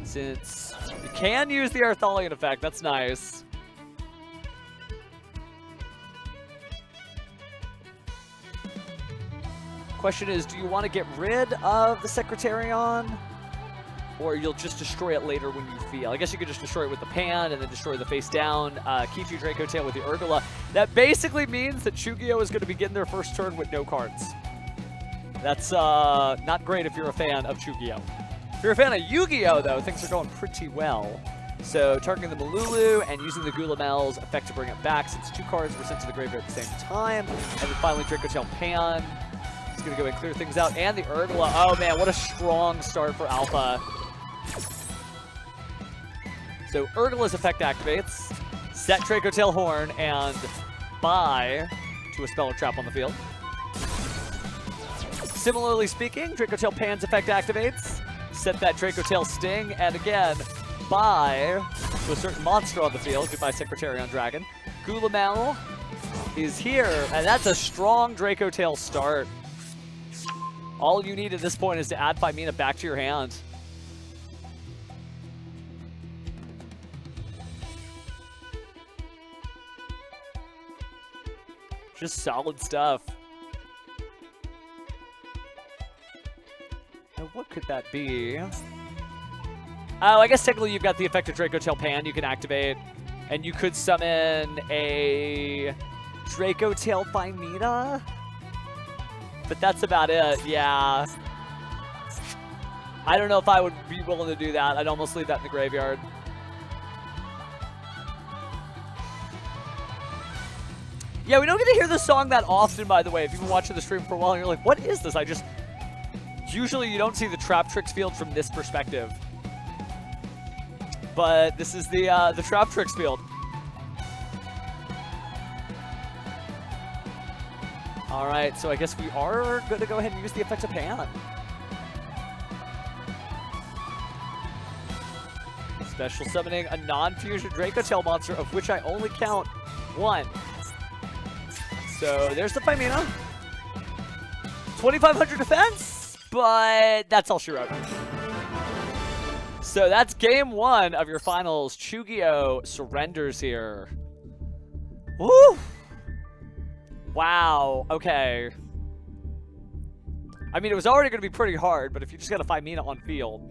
Since you can use the Artholian effect, that's nice. Question is, do you want to get rid of the Secretarion? Or you'll just destroy it later when you feel. I guess you could just destroy it with the Pan and then destroy the face down. Kichu Draco Tail with the Urgula. That basically means that Chugio is going to be getting their first turn with no cards. That's not great if you're a fan of Chugio. If you're a fan of Yu-Gi-Oh, though, things are going pretty well. So targeting the Malulu and using the Gulamel's effect to bring it back, since 2 cards were sent to the graveyard at the same time. And then finally Draco Tail Pan. He's going to go and clear things out. And the Urgula. Oh, man, what a strong start for Alpha. So Urgula's effect activates, set Draco Tail Horn, and bye to a spell or trap on the field. Similarly speaking, Draco Tail Pan's effect activates, set that Draco Tail Sting, and again, bye to a certain monster on the field. Goodbye, Secretarion Dragon. Gulamel is here, and that's a strong Draco Tail start. All you need at this point is to add Phimina back to your hand. Just solid stuff. Now, what could that be? Oh, I guess technically you've got the effect of Draco Tail Pan you can activate. And you could summon a Draco Tail Phimina. But that's about it, yeah. I don't know if I would be willing to do that. I'd almost leave that in the graveyard. Yeah, we don't get to hear this song that often, by the way. If you've been watching the stream for a while and you're like, what is this? Usually you don't see the Trap Tricks field from this perspective. But this is the Trap Tricks field. Alright, so I guess we are going to go ahead and use the effect of Pan. Special summoning a non-fusion Draco Tail monster, of which I only count 1. So there's the Phimina. 2,500 defense, but that's all she wrote. So that's game 1 of your finals. Chugio surrenders here. Woo! Wow, okay. I mean, it was already going to be pretty hard, but if you just got a Phimina on field,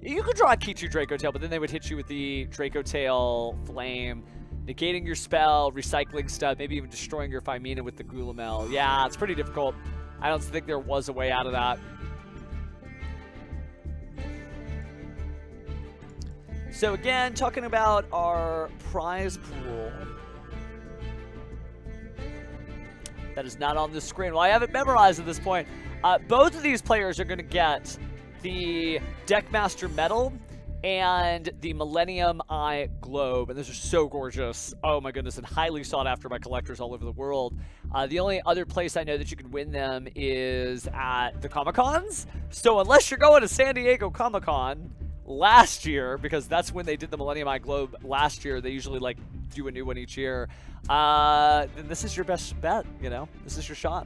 you could draw a Kichu Draco Tail, but then they would hit you with the Draco Tail Flame, negating your spell, recycling stuff, maybe even destroying your Phimina with the Gulamel. Yeah, it's pretty difficult. I don't think there was a way out of that. So again, talking about our prize pool. That is not on the screen. Well, I have it memorized at this point. Both of these players are going to get the Deckmaster Medal and the Millennium Eye Globe. And those are so gorgeous. Oh my goodness, and highly sought after by collectors all over the world. The only other place I know that you can win them is at the Comic-Cons. So unless you're going to San Diego Comic-Con last year, because that's when they did the Millennium Eye Globe last year, they usually like do a new one each year, then this is your best bet, you know? This is your shot.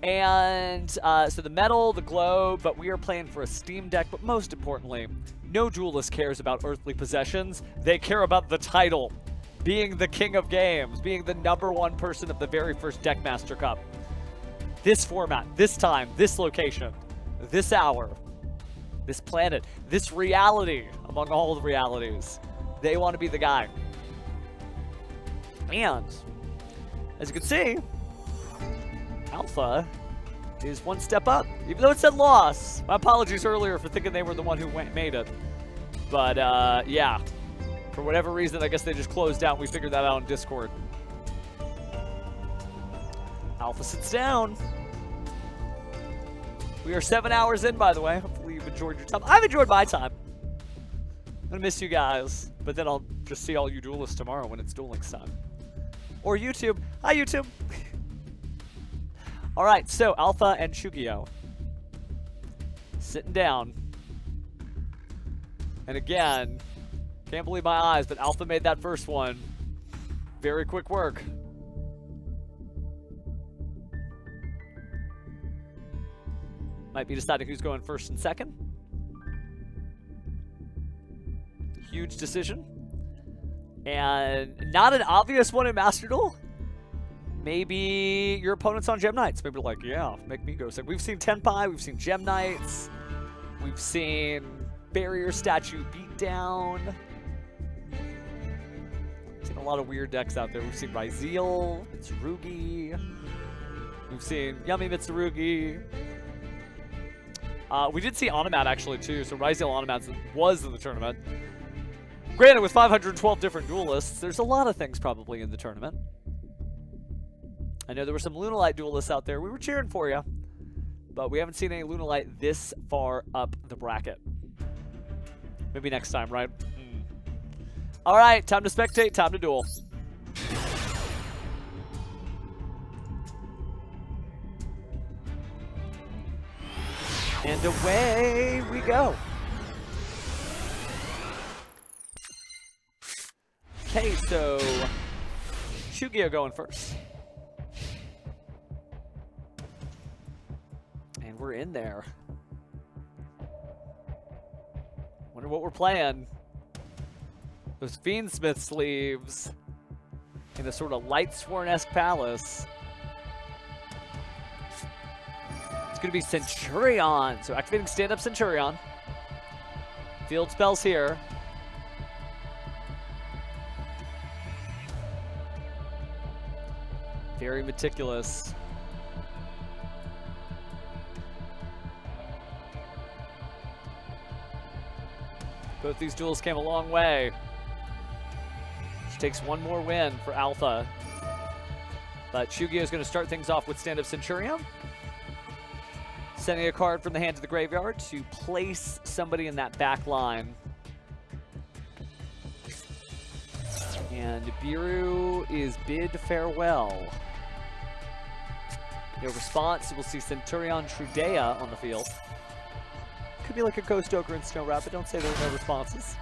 And so the medal, the globe, but we are playing for a Steam Deck, but most importantly, no duelist cares about earthly possessions. They care about the title, being the king of games, being the #1 person of the very first Deckmaster Cup. this format, this time, this location, this hour, this planet, this reality among all the realities. They want to be the guy. And as you can see, Alpha is one step up, even though it said loss. My apologies earlier for thinking they were the one who made it. But yeah, for whatever reason, I guess they just closed out. We figured that out on Discord. Alpha sits down. We are 7 hours in, by the way. Hopefully you've enjoyed your time. I've enjoyed my time. I'm gonna miss you guys, but then I'll just see all you duelists tomorrow when it's Duel Links time. Or YouTube. Hi, YouTube. All right, so Alpha and Shugio sitting down. And again, can't believe my eyes, but Alpha made that first one. Very quick work. Might be deciding who's going first and second. Huge decision. And not an obvious one in Master Duel. Maybe your opponent's on Gem Knights. Maybe like, yeah, make me go second. We've seen Tenpai, we've seen Gem Knights, we've seen Barrier Statue Beatdown. We've seen a lot of weird decks out there. We've seen Ryzeal, Mitsurugi. We've seen Yummy Mitsurugi. We did see Onomat actually too, so Ryzeal Onomat was in the tournament. Granted, with 512 different duelists, there's a lot of things probably in the tournament. I know there were some Lunalight duelists out there. We were cheering for you, but we haven't seen any Lunalight this far up the bracket. Maybe next time, right? All right, time to spectate, time to duel. And away we go. Okay, so Shugio going first. And we're in there. Wonder what we're playing. Those Fiendsmith sleeves in a sort of Lightsworn-esque palace. It's going to be Centurion. So activating stand-up Centurion. Field spells here. Very meticulous. Both these duels came a long way. Which takes one more win for Alpha. But Shugio is going to start things off with stand-up Centurion. Sending a card from the hand to the graveyard to place somebody in that back line. And Biru is bid farewell. No response. We'll see Centurion Trudea on the field. Could be like a Ghost Ogre and Snow Rapid. Don't say there are no responses.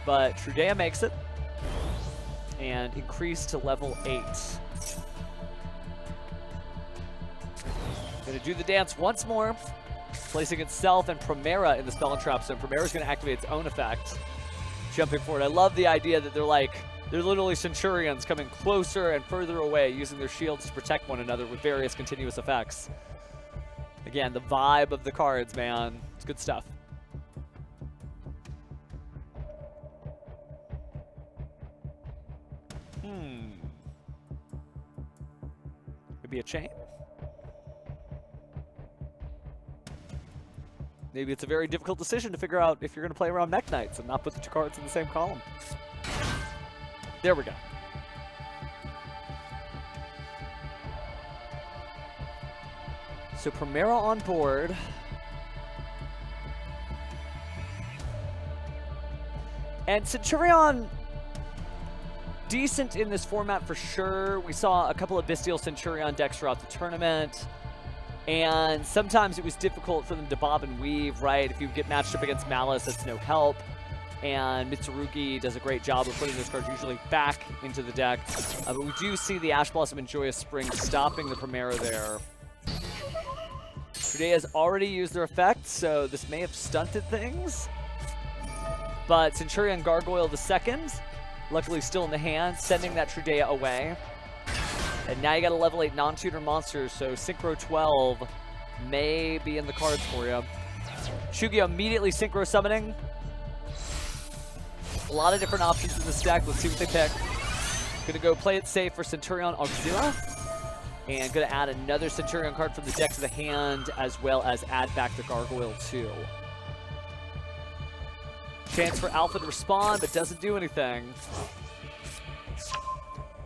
But Trudea makes it. And increased to level 8. Gonna do the dance once more. Placing itself and Primera in the Spell and Trap Zone. Primera's gonna activate its own effect. Jumping forward. I love the idea that they're literally Centurions coming closer and further away, using their shields to protect one another with various continuous effects. Again, the vibe of the cards, man. It's good stuff. Could be a chain. Maybe it's a very difficult decision to figure out if you're going to play around Mech Knights and not put the two cards in the same column. There we go. So Primera on board. And Centurion, decent in this format for sure. We saw a couple of Bestial Centurion decks throughout the tournament. And sometimes it was difficult for them to bob and weave, right? If you get matched up against Malice, that's no help. And Mitsurugi does a great job of putting those cards usually back into the deck. But we do see the Ash Blossom and Joyous Spring stopping the Primera there. Trudea has already used their effect, so this may have stunted things. But Centurion Gargoyle II, luckily still in the hand, sending that Trudea away. And now you got a level 8 non-tutor monster, so Synchro 12 may be in the cards for you. Shugio immediately Synchro summoning. A lot of different options in this deck. Let's see what they pick. Gonna go play it safe for Centurion Auxila. And gonna add another Centurion card from the deck to the hand, as well as add back the Gargoyle too. Chance for Alpha to respond, but doesn't do anything.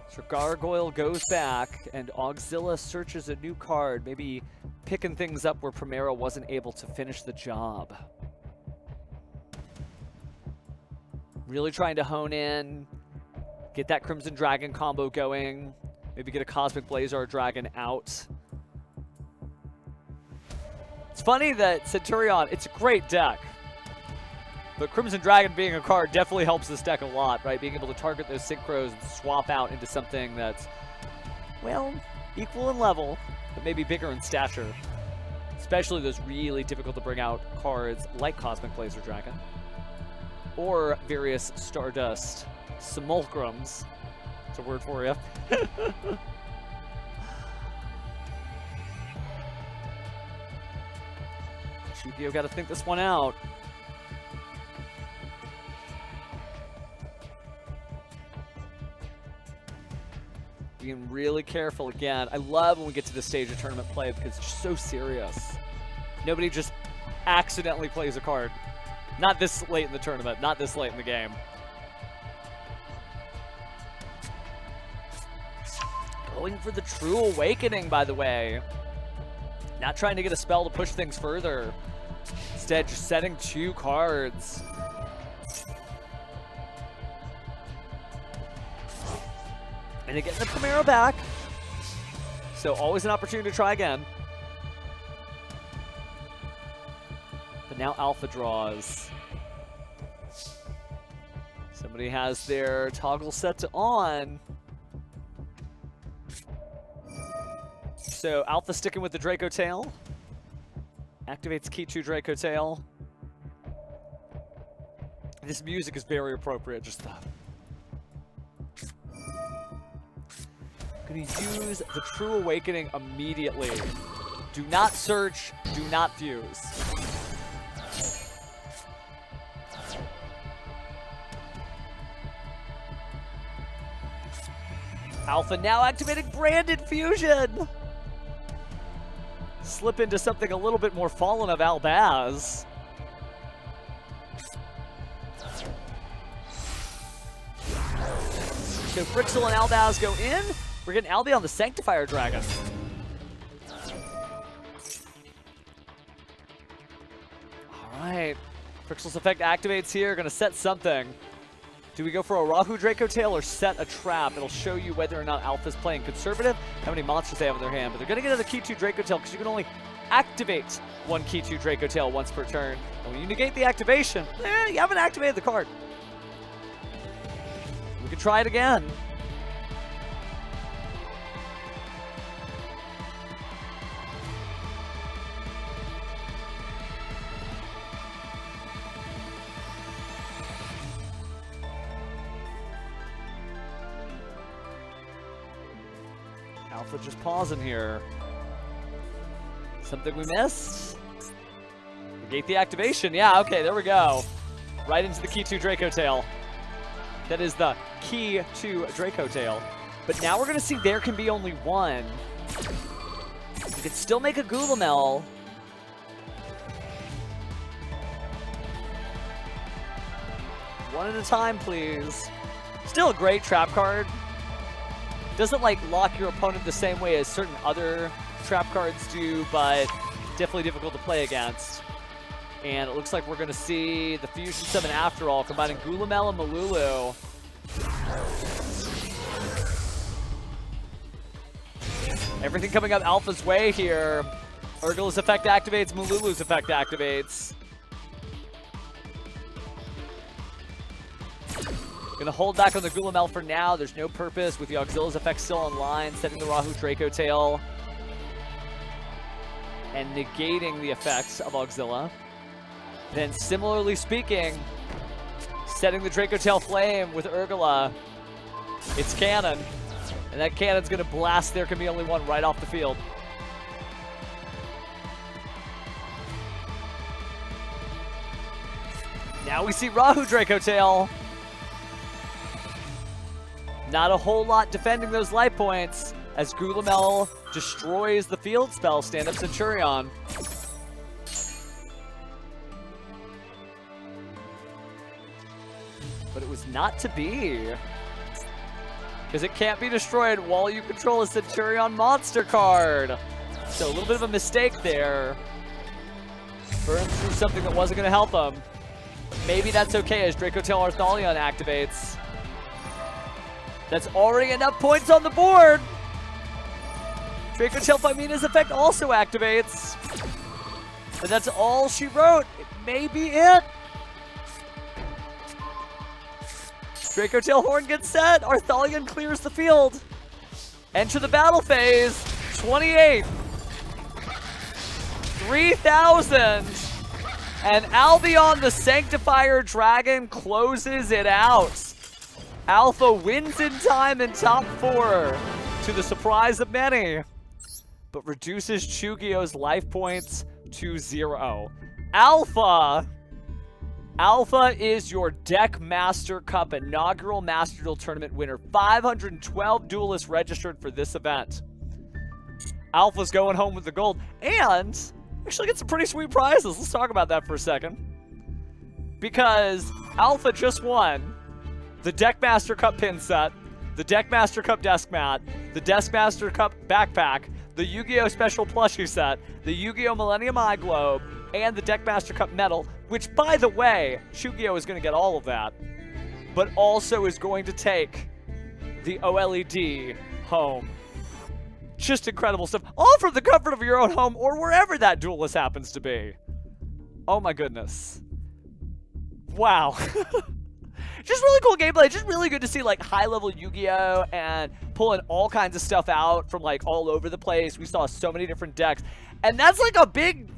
So Gargoyle goes back, and Auxila searches a new card, maybe picking things up where Primero wasn't able to finish the job. Really trying to hone in, get that Crimson Dragon combo going, maybe get a Cosmic Blazar Dragon out. It's funny that Centurion, it's a great deck, but Crimson Dragon being a card definitely helps this deck a lot, right? Being able to target those synchros and swap out into something that's, well, equal in level, but maybe bigger in stature. Especially those really difficult to bring out cards like Cosmic Blazar Dragon. Or various Stardust Simulacrums. That's a word for you. Shugio got to think this one out. Being really careful again. I love when we get to this stage of tournament play because it's so serious. Nobody just accidentally plays a card. Not this late in the tournament, not this late in the game. Going for the True Awakening, by the way. Not trying to get a spell to push things further. Instead, just setting 2 cards. And they get the Primero back. So always an opportunity to try again. But now Alpha draws. Somebody has their toggle set to on. So Alpha sticking with the Draco Tail. Activates Key 2 Draco Tail. This music is very appropriate, just the... Gonna use the True Awakening immediately. Do not search, do not fuse. Alpha now activating Branded Fusion! Slip into something a little bit more Fallen of Albaz. So Frixel and Albaz go in. We're getting Albi on the Sanctifier Dragon. Alright. Frixel's effect activates here. Gonna set something. Do we go for a Rahu Draco Tail or set a trap? It'll show you whether or not Alpha's playing conservative, how many monsters they have in their hand. But they're gonna get another Key 2 Draco Tail because you can only activate 1 Key 2 Draco Tail once per turn. And when you negate the activation, you haven't activated the card. We can try it again. Alpha just pausing here. Something we missed? Negate the activation. Yeah, okay, there we go. Right into the Key 2 Draco Tail. That is the Key 2 Draco Tail. But now we're going to see there can be only one. You can still make a Gulamel. One at a time, please. Still a great trap card. Doesn't like lock your opponent the same way as certain other trap cards do, but definitely difficult to play against. And it looks like we're going to see the Fusion Summon after all, combining Gulamel and Malulu. Everything coming up Alpha's way here. Urgula's effect activates, Malulu's effect activates. Gonna hold back on the Gulamel for now. There's no purpose with the Auxilia's effect still online, setting the Rahu Draco Tail and negating the effects of Auxilia. Then similarly speaking, setting the Draco Tail Flame with Urgula. It's canon. And that cannon's going to blast There Can Be Only One right off the field. Now we see Rahu Draco Tail. Not a whole lot defending those life points as Gulamel destroys the field spell stand-up Centurion. But it was not to be. Because it can't be destroyed while you control a Centurion monster card. So a little bit of a mistake there. Burns through something that wasn't going to help him. Maybe that's okay as Draco Tail Arthalion activates. That's already enough points on the board. Draco Tail Fimina's effect also activates. And that's all she wrote. It may be it. Draco Tail Horn gets set. Arthalion clears the field. Enter the battle phase. 28. 3,000. And Albion the Sanctifier Dragon closes it out. Alpha wins in time in top 4, to the surprise of many, but reduces Chugio's life points to 0. Alpha is your Deck Master Cup inaugural Master Duel Tournament winner. 512 duelists registered for this event. Alpha's going home with the gold, and actually get some pretty sweet prizes. Let's talk about that for a second. Because Alpha just won the Deck Master Cup pin set, the Deck Master Cup desk mat, the Deck Master Cup backpack, the Yu-Gi-Oh! Special plushie set, the Yu-Gi-Oh! Millennium Eye Globe, and the Deck Master Cup medal, which, by the way, Yu-Gi-Oh! Is going to get all of that, but also is going to take the OLED home. Just incredible stuff. All from the comfort of your own home or wherever that duelist happens to be. Oh my goodness. Wow. Just really cool gameplay. Just really good to see like high-level Yu-Gi-Oh! And pulling all kinds of stuff out from like all over the place. We saw so many different decks. And that's like a big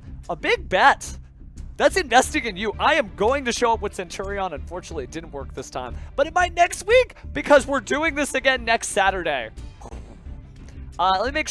bet. That's investing in you. I am going to show up with Centurion. Unfortunately, it didn't work this time. But it might next week because we're doing this again next Saturday. Let me make